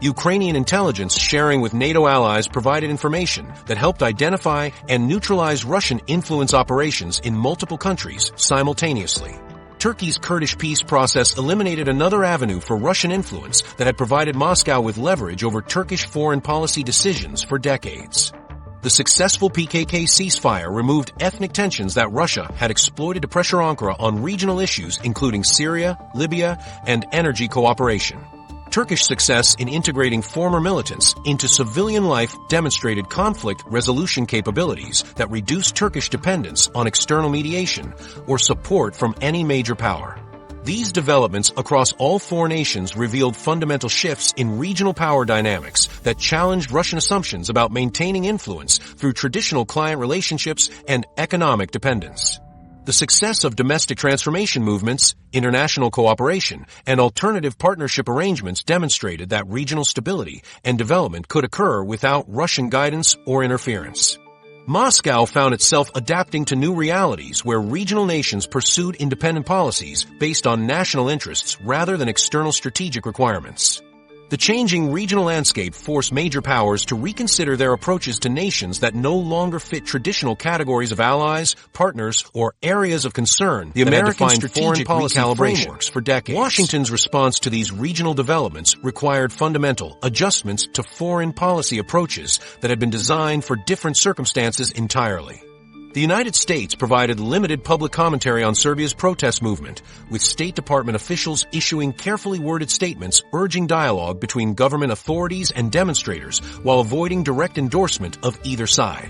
Ukrainian intelligence sharing with NATO allies provided information that helped identify and neutralize Russian influence operations in multiple countries simultaneously. Turkey's Kurdish peace process eliminated another avenue for Russian influence that had provided Moscow with leverage over Turkish foreign policy decisions for decades. The successful PKK ceasefire removed ethnic tensions that Russia had exploited to pressure Ankara on regional issues including Syria, Libya, and energy cooperation. Turkish success in integrating former militants into civilian life demonstrated conflict resolution capabilities that reduced Turkish dependence on external mediation or support from any major power. These developments across all four nations revealed fundamental shifts in regional power dynamics that challenged Russian assumptions about maintaining influence through traditional client relationships and economic dependence. The success of domestic transformation movements, international cooperation, and alternative partnership arrangements demonstrated that regional stability and development could occur without Russian guidance or interference. Moscow found itself adapting to new realities where regional nations pursued independent policies based on national interests rather than external strategic requirements. The changing regional landscape forced major powers to reconsider their approaches to nations that no longer fit traditional categories of allies, partners, or areas of concern. The American strategic policy frameworks for decades. Washington's response to these regional developments required fundamental adjustments to foreign policy approaches that had been designed for different circumstances entirely. The United States provided limited public commentary on Serbia's protest movement, with State Department officials issuing carefully worded statements urging dialogue between government authorities and demonstrators while avoiding direct endorsement of either side.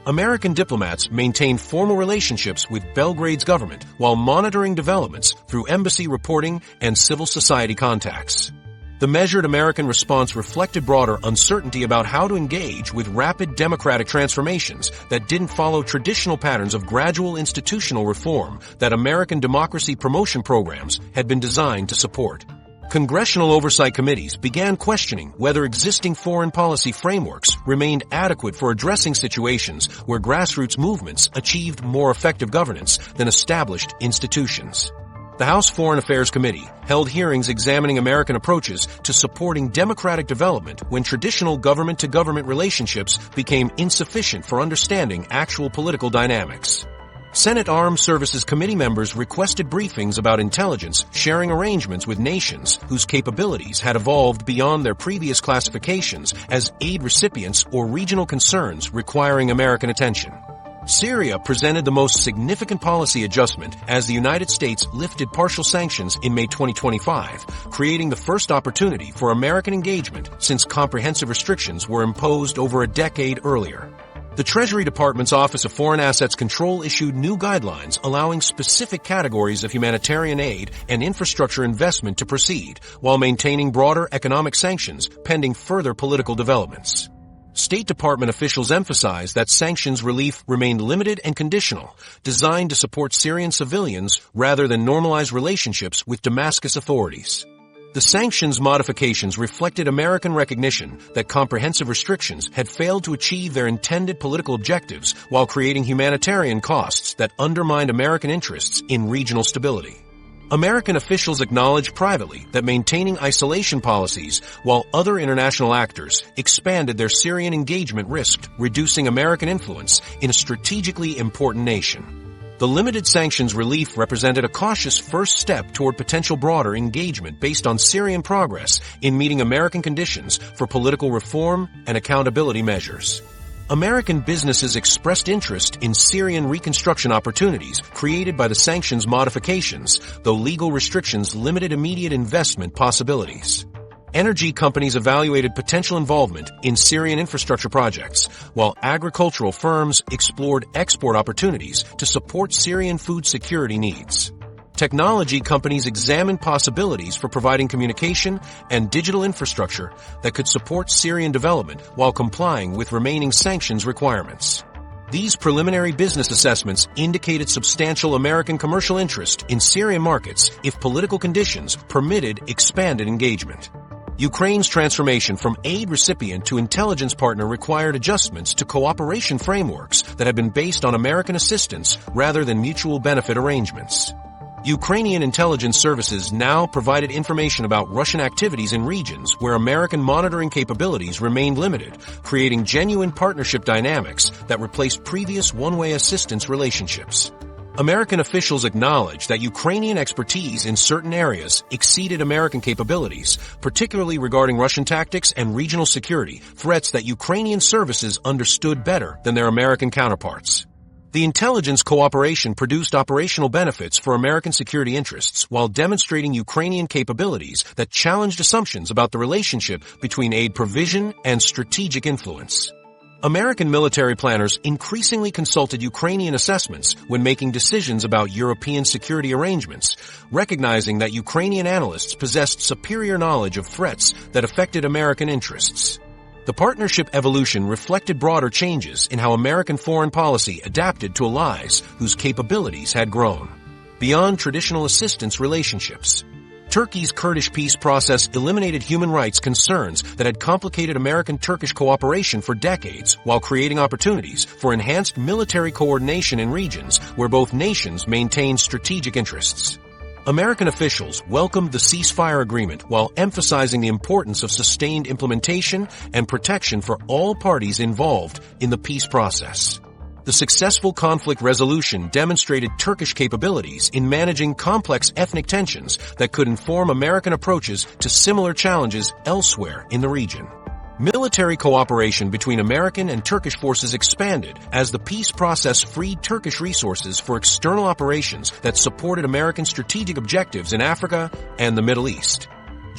American diplomats maintained formal relationships with Belgrade's government while monitoring developments through embassy reporting and civil society contacts. The measured American response reflected broader uncertainty about how to engage with rapid democratic transformations that didn't follow traditional patterns of gradual institutional reform that American democracy promotion programs had been designed to support. Congressional oversight committees began questioning whether existing foreign policy frameworks remained adequate for addressing situations where grassroots movements achieved more effective governance than established institutions. The House Foreign Affairs Committee held hearings examining American approaches to supporting democratic development when traditional government-to-government relationships became insufficient for understanding actual political dynamics. Senate Armed Services Committee members requested briefings about intelligence sharing arrangements with nations whose capabilities had evolved beyond their previous classifications as aid recipients or regional concerns requiring American attention. Syria presented the most significant policy adjustment as the United States lifted partial sanctions in May 2025, creating the first opportunity for American engagement since comprehensive restrictions were imposed over a decade earlier. The Treasury Department's Office of Foreign Assets Control issued new guidelines allowing specific categories of humanitarian aid and infrastructure investment to proceed, while maintaining broader economic sanctions pending further political developments. State Department officials emphasized that sanctions relief remained limited and conditional, designed to support Syrian civilians rather than normalize relationships with Damascus authorities. The sanctions modifications reflected American recognition that comprehensive restrictions had failed to achieve their intended political objectives while creating humanitarian costs that undermined American interests in regional stability. American officials acknowledged privately that maintaining isolation policies while other international actors expanded their Syrian engagement risked reducing American influence in a strategically important nation. The limited sanctions relief represented a cautious first step toward potential broader engagement based on Syrian progress in meeting American conditions for political reform and accountability measures. American businesses expressed interest in Syrian reconstruction opportunities created by the sanctions modifications, though legal restrictions limited immediate investment possibilities. Energy companies evaluated potential involvement in Syrian infrastructure projects, while agricultural firms explored export opportunities to support Syrian food security needs. Technology companies examined possibilities for providing communication and digital infrastructure that could support Syrian development while complying with remaining sanctions requirements. These preliminary business assessments indicated substantial American commercial interest in Syrian markets if political conditions permitted expanded engagement. Ukraine's transformation from aid recipient to intelligence partner required adjustments to cooperation frameworks that had been based on American assistance rather than mutual benefit arrangements. Ukrainian intelligence services now provided information about Russian activities in regions where American monitoring capabilities remained limited, creating genuine partnership dynamics that replaced previous one-way assistance relationships. American officials acknowledged that Ukrainian expertise in certain areas exceeded American capabilities, particularly regarding Russian tactics and regional security, threats that Ukrainian services understood better than their American counterparts. The intelligence cooperation produced operational benefits for American security interests while demonstrating Ukrainian capabilities that challenged assumptions about the relationship between aid provision and strategic influence. American military planners increasingly consulted Ukrainian assessments when making decisions about European security arrangements, recognizing that Ukrainian analysts possessed superior knowledge of threats that affected American interests. The partnership evolution reflected broader changes in how American foreign policy adapted to allies whose capabilities had grown beyond traditional assistance relationships. Turkey's Kurdish peace process eliminated human rights concerns that had complicated American-Turkish cooperation for decades while creating opportunities for enhanced military coordination in regions where both nations maintained strategic interests. American officials welcomed the Ceasefire Agreement while emphasizing the importance of sustained implementation and protection for all parties involved in the peace process. The successful conflict resolution demonstrated Turkish capabilities in managing complex ethnic tensions that could inform American approaches to similar challenges elsewhere in the region. Military cooperation between American and Turkish forces expanded as the peace process freed Turkish resources for external operations that supported American strategic objectives in Africa and the Middle East.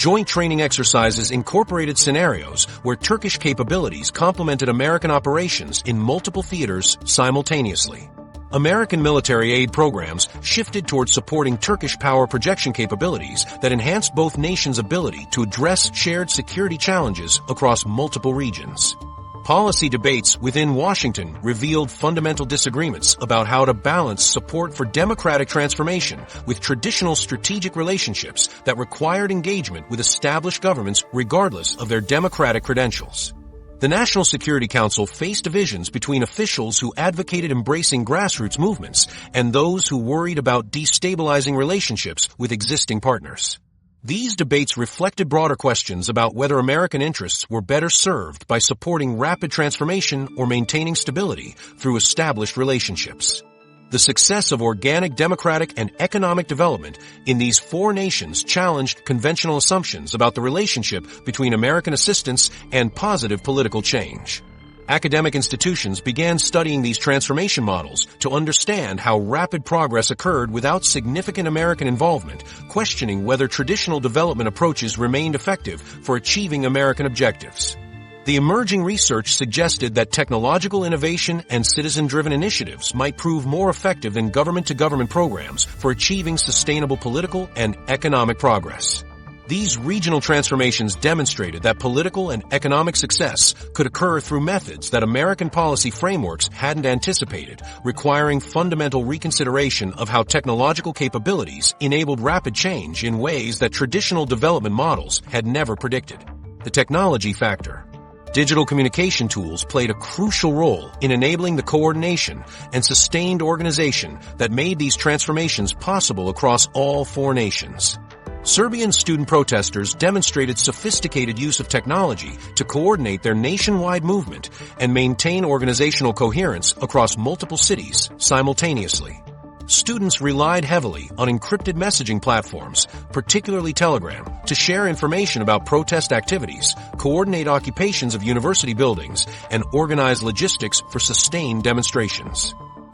Joint training exercises incorporated scenarios where Turkish capabilities complemented American operations in multiple theaters simultaneously. American military aid programs shifted towards supporting Turkish power projection capabilities that enhanced both nations' ability to address shared security challenges across multiple regions. Policy debates within Washington revealed fundamental disagreements about how to balance support for democratic transformation with traditional strategic relationships that required engagement with established governments regardless of their democratic credentials. The National Security Council faced divisions between officials who advocated embracing grassroots movements and those who worried about destabilizing relationships with existing partners. These debates reflected broader questions about whether American interests were better served by supporting rapid transformation or maintaining stability through established relationships. The success of organic democratic and economic development in these four nations challenged conventional assumptions about the relationship between American assistance and positive political change. Academic institutions began studying these transformation models to understand how rapid progress occurred without significant American involvement, questioning whether traditional development approaches remained effective for achieving American objectives. The emerging research suggested that technological innovation and citizen-driven initiatives might prove more effective than government-to-government programs for achieving sustainable political and economic progress. These regional transformations demonstrated that political and economic success could occur through methods that American policy frameworks hadn't anticipated, requiring fundamental reconsideration of how technological capabilities enabled rapid change in ways that traditional development models had never predicted. The technology factor. Digital communication tools played a crucial role in enabling the coordination and sustained organization that made these transformations possible across all four nations. Serbian student protesters demonstrated sophisticated use of technology to coordinate their nationwide movement and maintain organizational coherence across multiple cities simultaneously. Students relied heavily on encrypted messaging platforms, particularly Telegram, to share information about protest activities, coordinate occupations of university buildings, and organize logistics for sustained demonstrations.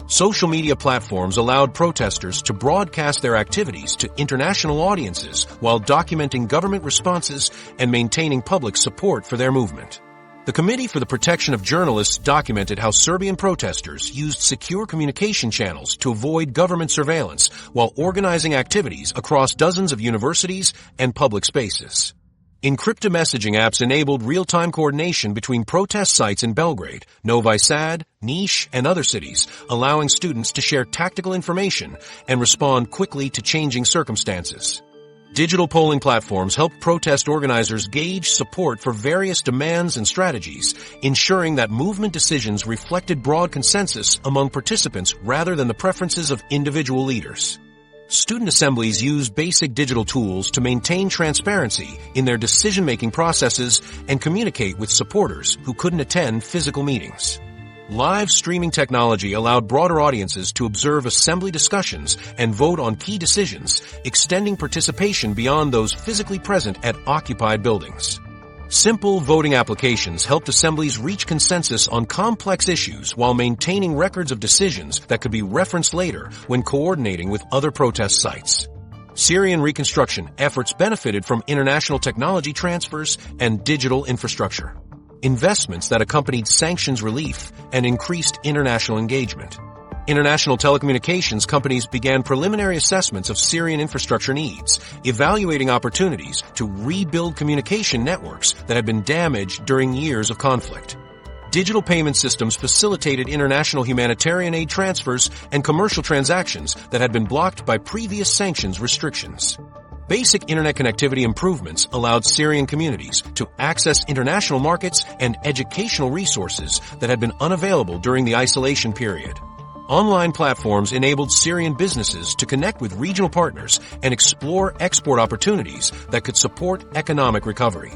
Social media platforms allowed protesters to broadcast their activities to international audiences while documenting government responses and maintaining public support for their movement. The Committee for the Protection of Journalists documented how Serbian protesters used secure communication channels to avoid government surveillance while organizing activities across dozens of universities and public spaces. Encrypted messaging apps enabled real-time coordination between protest sites in Belgrade, Novi Sad, Niš, and other cities, allowing students to share tactical information and respond quickly to changing circumstances. Digital polling platforms helped protest organizers gauge support for various demands and strategies, ensuring that movement decisions reflected broad consensus among participants rather than the preferences of individual leaders. Student assemblies use basic digital tools to maintain transparency in their decision-making processes and communicate with supporters who couldn't attend physical meetings. Live streaming technology allowed broader audiences to observe assembly discussions and vote on key decisions, extending participation beyond those physically present at occupied buildings. Simple voting applications helped assemblies reach consensus on complex issues while maintaining records of decisions that could be referenced later when coordinating with other protest sites. Syrian reconstruction efforts benefited from international technology transfers and digital infrastructure, investments that accompanied sanctions relief and increased international engagement. International telecommunications companies began preliminary assessments of Syrian infrastructure needs, evaluating opportunities to rebuild communication networks that had been damaged during years of conflict. Digital payment systems facilitated international humanitarian aid transfers and commercial transactions that had been blocked by previous sanctions restrictions. Basic internet connectivity improvements allowed Syrian communities to access international markets and educational resources that had been unavailable during the isolation period. Online platforms enabled Syrian businesses to connect with regional partners and explore export opportunities that could support economic recovery.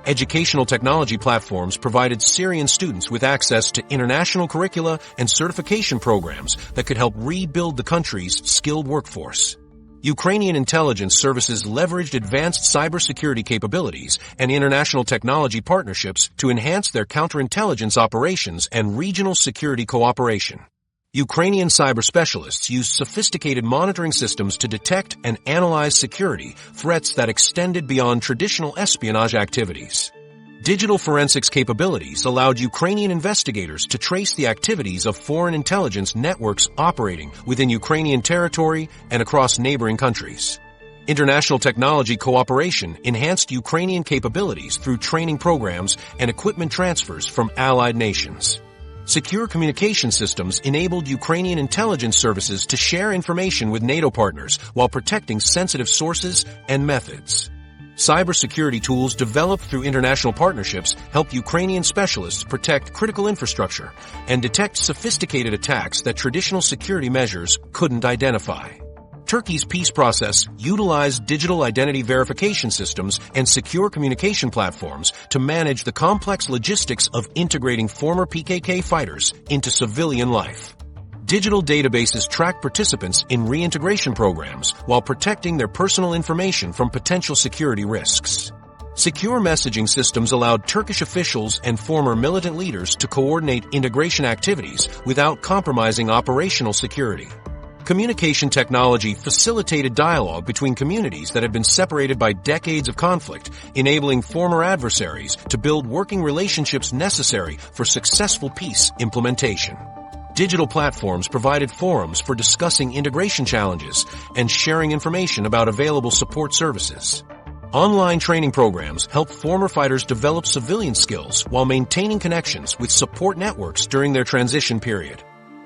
Educational technology platforms provided Syrian students with access to international curricula and certification programs that could help rebuild the country's skilled workforce. Ukrainian intelligence services leveraged advanced cybersecurity capabilities and international technology partnerships to enhance their counterintelligence operations and regional security cooperation. Ukrainian cyber specialists used sophisticated monitoring systems to detect and analyze security threats that extended beyond traditional espionage activities. Digital forensics capabilities allowed Ukrainian investigators to trace the activities of foreign intelligence networks operating within Ukrainian territory and across neighboring countries. International technology cooperation enhanced Ukrainian capabilities through training programs and equipment transfers from allied nations. Secure communication systems enabled Ukrainian intelligence services to share information with NATO partners while protecting sensitive sources and methods. Cybersecurity tools developed through international partnerships helped Ukrainian specialists protect critical infrastructure and detect sophisticated attacks that traditional security measures couldn't identify. Turkey's peace process utilized digital identity verification systems and secure communication platforms to manage the complex logistics of integrating former PKK fighters into civilian life. Digital databases track participants in reintegration programs while protecting their personal information from potential security risks. Secure messaging systems allowed Turkish officials and former militant leaders to coordinate integration activities without compromising operational security. Communication technology facilitated dialogue between communities that had been separated by decades of conflict, enabling former adversaries to build working relationships necessary for successful peace implementation. Digital platforms provided forums for discussing integration challenges and sharing information about available support services. Online training programs help former fighters develop civilian skills while maintaining connections with support networks during their transition period.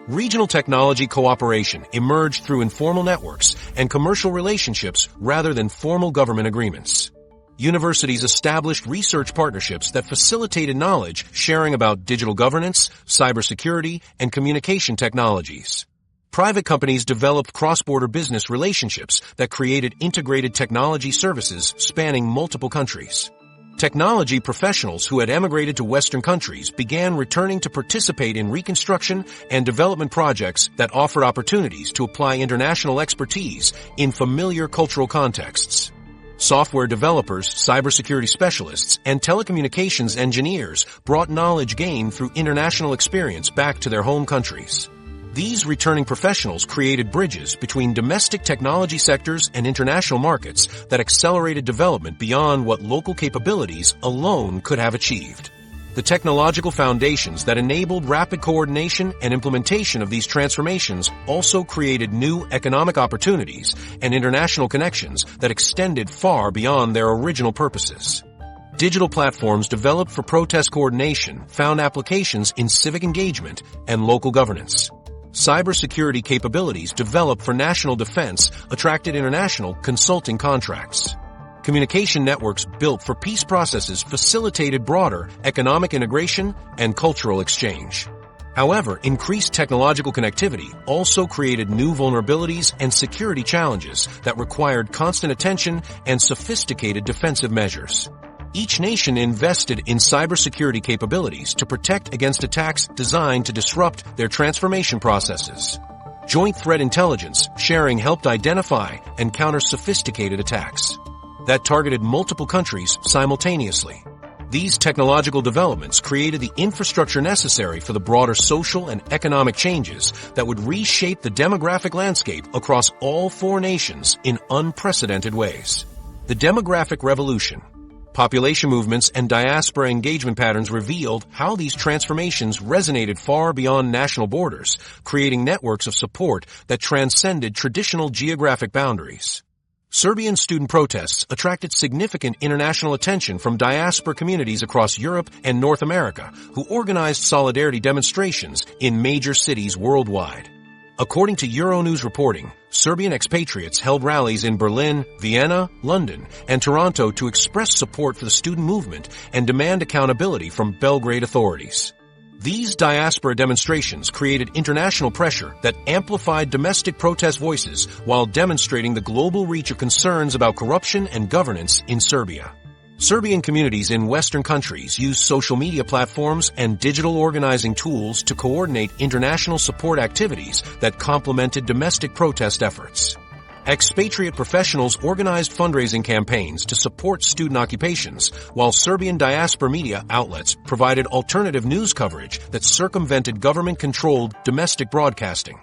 Regional technology cooperation emerged through informal networks and commercial relationships rather than formal government agreements. Universities established research partnerships that facilitated knowledge sharing about digital governance, cybersecurity, and communication technologies. Private companies developed cross-border business relationships that created integrated technology services spanning multiple countries. Technology professionals who had emigrated to Western countries began returning to participate in reconstruction and development projects that offered opportunities to apply international expertise in familiar cultural contexts. Software developers, cybersecurity specialists, and telecommunications engineers brought knowledge gained through international experience back to their home countries. These returning professionals created bridges between domestic technology sectors and international markets that accelerated development beyond what local capabilities alone could have achieved. The technological foundations that enabled rapid coordination and implementation of these transformations also created new economic opportunities and international connections that extended far beyond their original purposes. Digital platforms developed for protest coordination found applications in civic engagement and local governance. Cybersecurity capabilities developed for national defense attracted international consulting contracts. Communication networks built for peace processes facilitated broader economic integration and cultural exchange. However, increased technological connectivity also created new vulnerabilities and security challenges that required constant attention and sophisticated defensive measures. Each nation invested in cybersecurity capabilities to protect against attacks designed to disrupt their transformation processes. Joint threat intelligence sharing helped identify and counter sophisticated attacks that targeted multiple countries simultaneously. These technological developments created the infrastructure necessary for the broader social and economic changes that would reshape the demographic landscape across all four nations in unprecedented ways. The demographic revolution. Population movements and diaspora engagement patterns revealed how these transformations resonated far beyond national borders, creating networks of support that transcended traditional geographic boundaries. Serbian student protests attracted significant international attention from diaspora communities across Europe and North America, who organized solidarity demonstrations in major cities worldwide. According to Euronews reporting, Serbian expatriates held rallies in Berlin, Vienna, London, and Toronto to express support for the student movement and demand accountability from Belgrade authorities. These diaspora demonstrations created international pressure that amplified domestic protest voices while demonstrating the global reach of concerns about corruption and governance in Serbia. Serbian communities in Western countries use social media platforms and digital organizing tools to coordinate international support activities that complemented domestic protest efforts. Expatriate professionals organized fundraising campaigns to support student occupations, while Serbian diaspora media outlets provided alternative news coverage that circumvented government-controlled domestic broadcasting.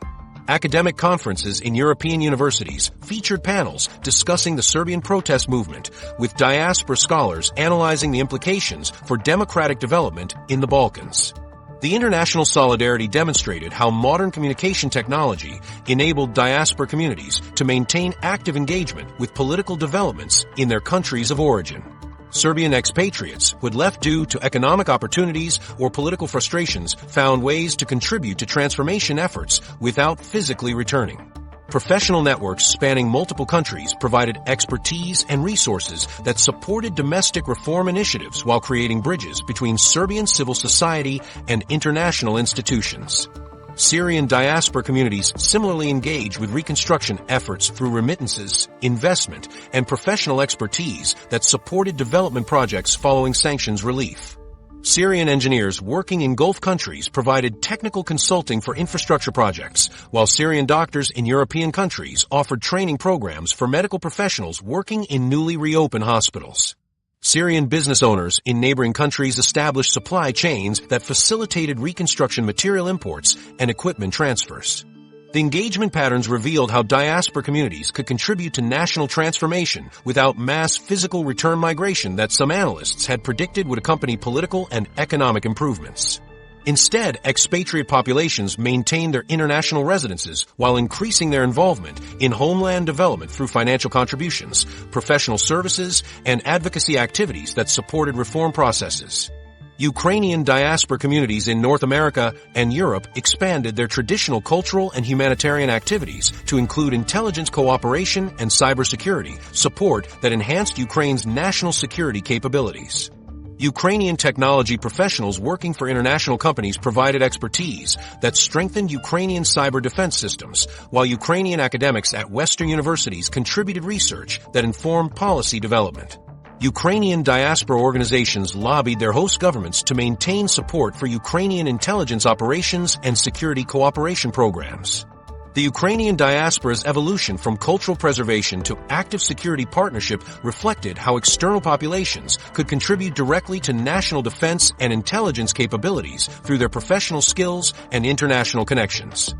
Academic conferences in European universities featured panels discussing the Serbian protest movement, with diaspora scholars analyzing the implications for democratic development in the Balkans. The international solidarity demonstrated how modern communication technology enabled diaspora communities to maintain active engagement with political developments in their countries of origin. Serbian expatriates who had left due to economic opportunities or political frustrations found ways to contribute to transformation efforts without physically returning. Professional networks spanning multiple countries provided expertise and resources that supported domestic reform initiatives while creating bridges between Serbian civil society and international institutions. Syrian diaspora communities similarly engage with reconstruction efforts through remittances, investment, and professional expertise that supported development projects following sanctions relief. Syrian engineers working in Gulf countries provided technical consulting for infrastructure projects, while Syrian doctors in European countries offered training programs for medical professionals working in newly reopened hospitals. Syrian business owners in neighboring countries established supply chains that facilitated reconstruction material imports and equipment transfers. The engagement patterns revealed how diaspora communities could contribute to national transformation without mass physical return migration that some analysts had predicted would accompany political and economic improvements. Instead, expatriate populations maintained their international residences while increasing their involvement in homeland development through financial contributions, professional services, and advocacy activities that supported reform processes. Ukrainian diaspora communities in North America and Europe expanded their traditional cultural and humanitarian activities to include intelligence cooperation and cybersecurity support that enhanced Ukraine's national security capabilities. Ukrainian technology professionals working for international companies provided expertise that strengthened Ukrainian cyber defense systems, while Ukrainian academics at Western universities contributed research that informed policy development. Ukrainian diaspora organizations lobbied their host governments to maintain support for Ukrainian intelligence operations and security cooperation programs. The Ukrainian diaspora's evolution from cultural preservation to active security partnership reflected how external populations could contribute directly to national defense and intelligence capabilities through their professional skills and international connections.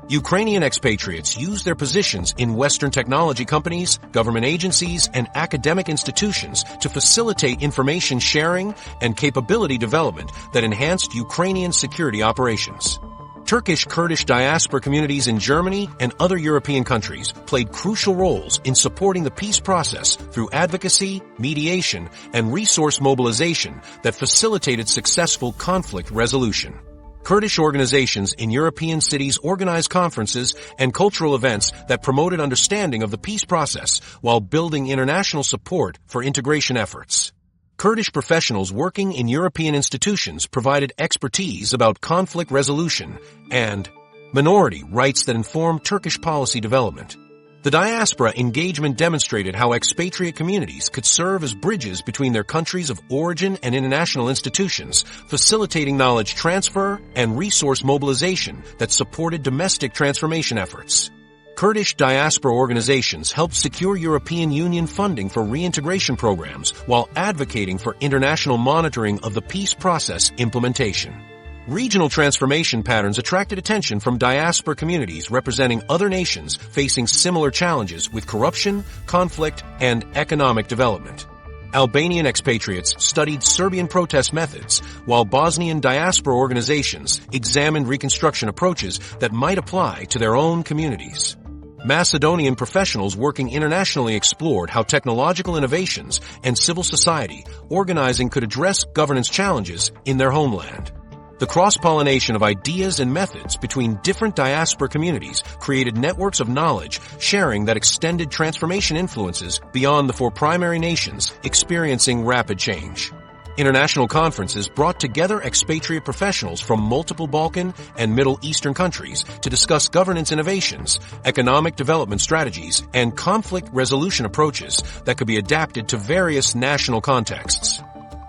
Ukrainian expatriates used their positions in Western technology companies, government agencies, and academic institutions to facilitate information sharing and capability development that enhanced Ukrainian security operations. Turkish Kurdish diaspora communities in Germany and other European countries played crucial roles in supporting the peace process through advocacy, mediation, and resource mobilization that facilitated successful conflict resolution. Kurdish organizations in European cities organized conferences and cultural events that promoted understanding of the peace process while building international support for integration efforts. Kurdish professionals working in European institutions provided expertise about conflict resolution and minority rights that informed Turkish policy development. The diaspora engagement demonstrated how expatriate communities could serve as bridges between their countries of origin and international institutions, facilitating knowledge transfer and resource mobilization that supported domestic transformation efforts. Kurdish diaspora organizations helped secure European Union funding for reintegration programs while advocating for international monitoring of the peace process implementation. Regional transformation patterns attracted attention from diaspora communities representing other nations facing similar challenges with corruption, conflict, and economic development. Albanian expatriates studied Serbian protest methods, while Bosnian diaspora organizations examined reconstruction approaches that might apply to their own communities. Macedonian professionals working internationally explored how technological innovations and civil society organizing could address governance challenges in their homeland. The cross-pollination of ideas and methods between different diaspora communities created networks of knowledge sharing that extended transformation influences beyond the four primary nations experiencing rapid change. International conferences brought together expatriate professionals from multiple Balkan and Middle Eastern countries to discuss governance innovations, economic development strategies, and conflict resolution approaches that could be adapted to various national contexts.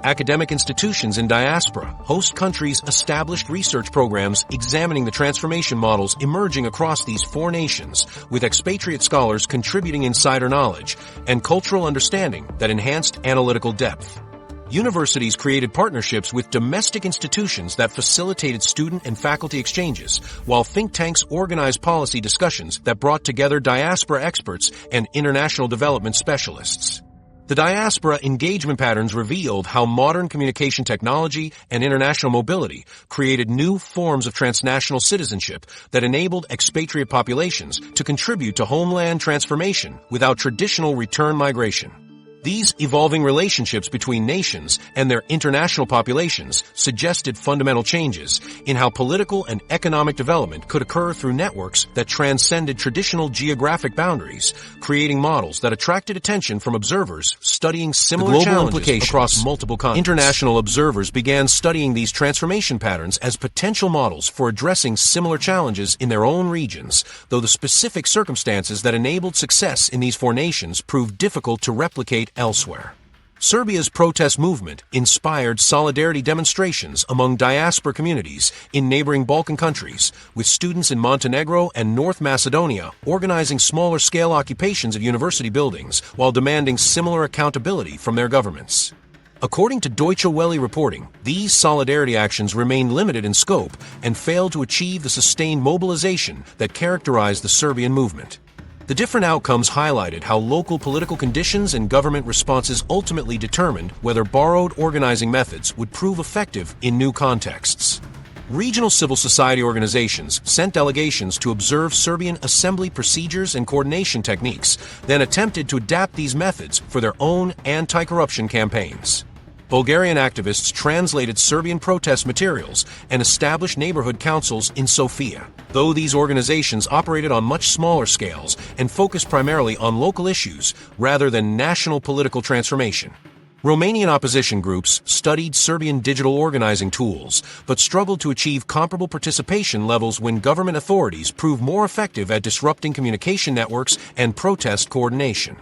Academic institutions in diaspora host countries established research programs examining the transformation models emerging across these four nations, with expatriate scholars contributing insider knowledge and cultural understanding that enhanced analytical depth. Universities created partnerships with domestic institutions that facilitated student and faculty exchanges, while think tanks organized policy discussions that brought together diaspora experts and international development specialists. The diaspora engagement patterns revealed how modern communication technology and international mobility created new forms of transnational citizenship that enabled expatriate populations to contribute to homeland transformation without traditional return migration. These evolving relationships between nations and their international populations suggested fundamental changes in how political and economic development could occur through networks that transcended traditional geographic boundaries, creating models that attracted attention from observers studying similar challenges across multiple continents. International observers began studying these transformation patterns as potential models for addressing similar challenges in their own regions, though the specific circumstances that enabled success in these four nations proved difficult to replicate elsewhere. Serbia's protest movement inspired solidarity demonstrations among diaspora communities in neighboring Balkan countries, with students in Montenegro and North Macedonia organizing smaller-scale occupations of university buildings while demanding similar accountability from their governments. According to Deutsche Welle reporting, these solidarity actions remained limited in scope and failed to achieve the sustained mobilization that characterized the Serbian movement. The different outcomes highlighted how local political conditions and government responses ultimately determined whether borrowed organizing methods would prove effective in new contexts. Regional civil society organizations sent delegations to observe Serbian assembly procedures and coordination techniques, then attempted to adapt these methods for their own anti-corruption campaigns. Bulgarian activists translated Serbian protest materials and established neighborhood councils in Sofia, though these organizations operated on much smaller scales and focused primarily on local issues rather than national political transformation. Romanian opposition groups studied Serbian digital organizing tools, but struggled to achieve comparable participation levels when government authorities proved more effective at disrupting communication networks and protest coordination.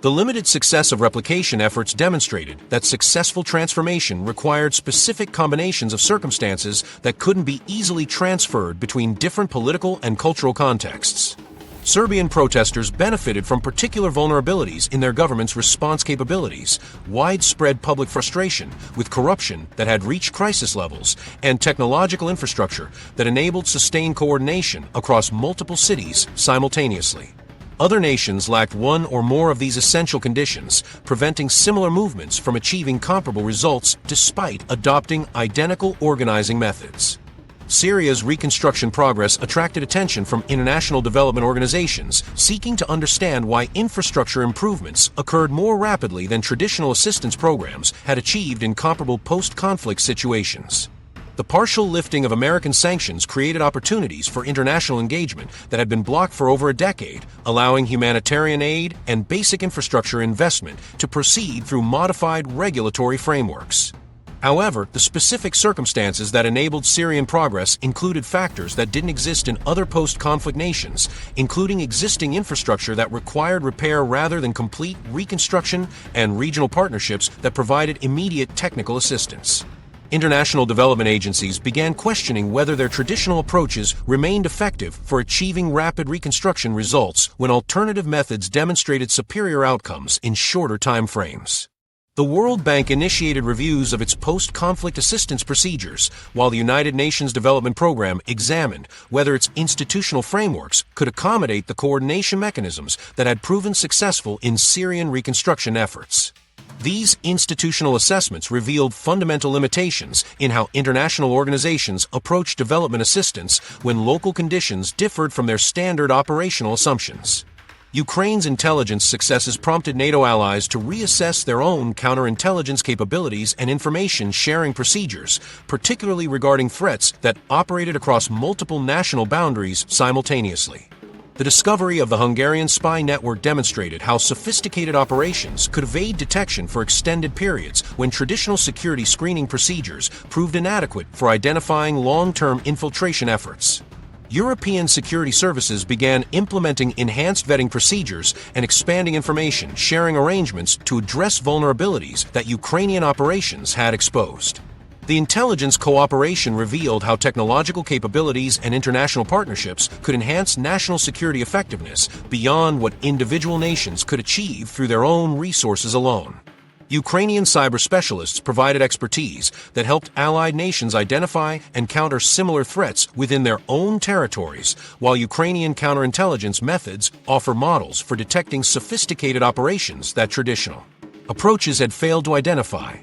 The limited success of replication efforts demonstrated that successful transformation required specific combinations of circumstances that couldn't be easily transferred between different political and cultural contexts. Serbian protesters benefited from particular vulnerabilities in their government's response capabilities, widespread public frustration with corruption that had reached crisis levels, and technological infrastructure that enabled sustained coordination across multiple cities simultaneously. Other nations lacked one or more of these essential conditions, preventing similar movements from achieving comparable results despite adopting identical organizing methods. Syria's reconstruction progress attracted attention from international development organizations seeking to understand why infrastructure improvements occurred more rapidly than traditional assistance programs had achieved in comparable post-conflict situations. The partial lifting of American sanctions created opportunities for international engagement that had been blocked for over a decade, allowing humanitarian aid and basic infrastructure investment to proceed through modified regulatory frameworks. However, the specific circumstances that enabled Syrian progress included factors that didn't exist in other post-conflict nations, including existing infrastructure that required repair rather than complete reconstruction and regional partnerships that provided immediate technical assistance. International development agencies began questioning whether their traditional approaches remained effective for achieving rapid reconstruction results when alternative methods demonstrated superior outcomes in shorter time frames. The World Bank initiated reviews of its post-conflict assistance procedures, while the United Nations Development Program examined whether its institutional frameworks could accommodate the coordination mechanisms that had proven successful in Syrian reconstruction efforts. These institutional assessments revealed fundamental limitations in how international organizations approach development assistance when local conditions differed from their standard operational assumptions. Ukraine's intelligence successes prompted NATO allies to reassess their own counterintelligence capabilities and information sharing procedures, particularly regarding threats that operated across multiple national boundaries simultaneously. The discovery of the Hungarian spy network demonstrated how sophisticated operations could evade detection for extended periods when traditional security screening procedures proved inadequate for identifying long-term infiltration efforts. European security services began implementing enhanced vetting procedures and expanding information sharing arrangements to address vulnerabilities that Ukrainian operations had exposed. The intelligence cooperation revealed how technological capabilities and international partnerships could enhance national security effectiveness beyond what individual nations could achieve through their own resources alone. Ukrainian cyber specialists provided expertise that helped allied nations identify and counter similar threats within their own territories, while Ukrainian counterintelligence methods offer models for detecting sophisticated operations that traditional approaches had failed to identify.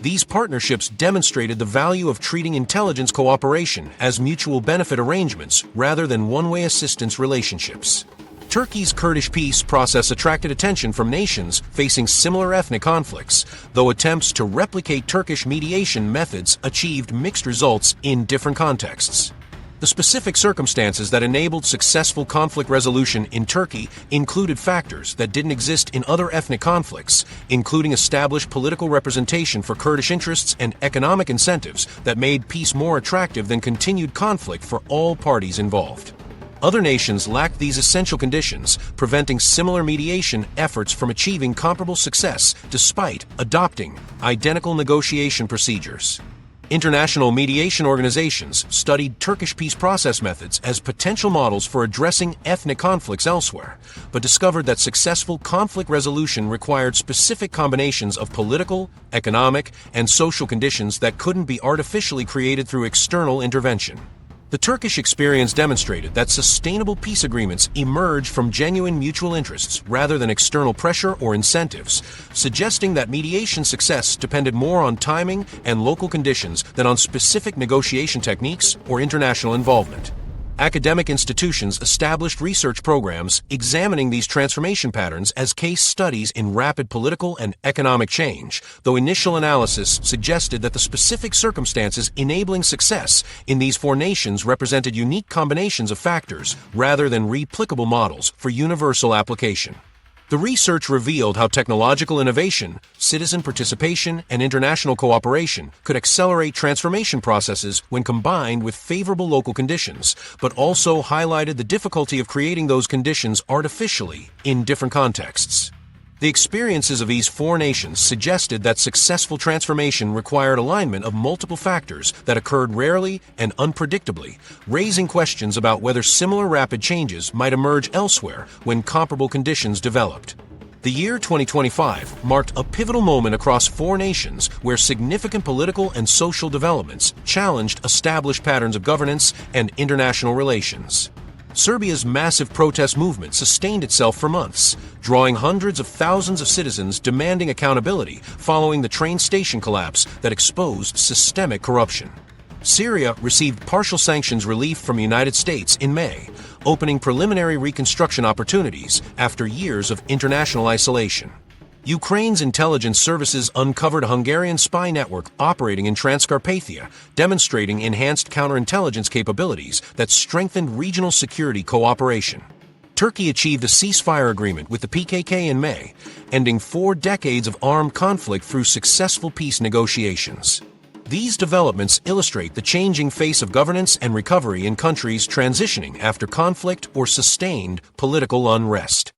These partnerships demonstrated the value of treating intelligence cooperation as mutual benefit arrangements rather than one-way assistance relationships. Turkey's Kurdish peace process attracted attention from nations facing similar ethnic conflicts, though attempts to replicate Turkish mediation methods achieved mixed results in different contexts. The specific circumstances that enabled successful conflict resolution in Turkey included factors that didn't exist in other ethnic conflicts, including established political representation for Kurdish interests and economic incentives that made peace more attractive than continued conflict for all parties involved. Other nations lacked these essential conditions, preventing similar mediation efforts from achieving comparable success despite adopting identical negotiation procedures. International mediation organizations studied Turkish peace process methods as potential models for addressing ethnic conflicts elsewhere, but discovered that successful conflict resolution required specific combinations of political, economic, and social conditions that couldn't be artificially created through external intervention. The Turkish experience demonstrated that sustainable peace agreements emerge from genuine mutual interests rather than external pressure or incentives, suggesting that mediation success depended more on timing and local conditions than on specific negotiation techniques or international involvement. Academic institutions established research programs examining these transformation patterns as case studies in rapid political and economic change, though initial analysis suggested that the specific circumstances enabling success in these four nations represented unique combinations of factors rather than replicable models for universal application. The research revealed how technological innovation, citizen participation, and international cooperation could accelerate transformation processes when combined with favorable local conditions, but also highlighted the difficulty of creating those conditions artificially in different contexts. The experiences of these four nations suggested that successful transformation required alignment of multiple factors that occurred rarely and unpredictably, raising questions about whether similar rapid changes might emerge elsewhere when comparable conditions developed. The year 2025 marked a pivotal moment across four nations where significant political and social developments challenged established patterns of governance and international relations. Serbia's massive protest movement sustained itself for months, drawing hundreds of thousands of citizens demanding accountability following the train station collapse that exposed systemic corruption. Syria received partial sanctions relief from the United States in May, opening preliminary reconstruction opportunities after years of international isolation. Ukraine's intelligence services uncovered a Hungarian spy network operating in Transcarpathia, demonstrating enhanced counterintelligence capabilities that strengthened regional security cooperation. Turkey achieved a ceasefire agreement with the PKK in May, ending 4 decades of armed conflict through successful peace negotiations. These developments illustrate the changing face of governance and recovery in countries transitioning after conflict or sustained political unrest.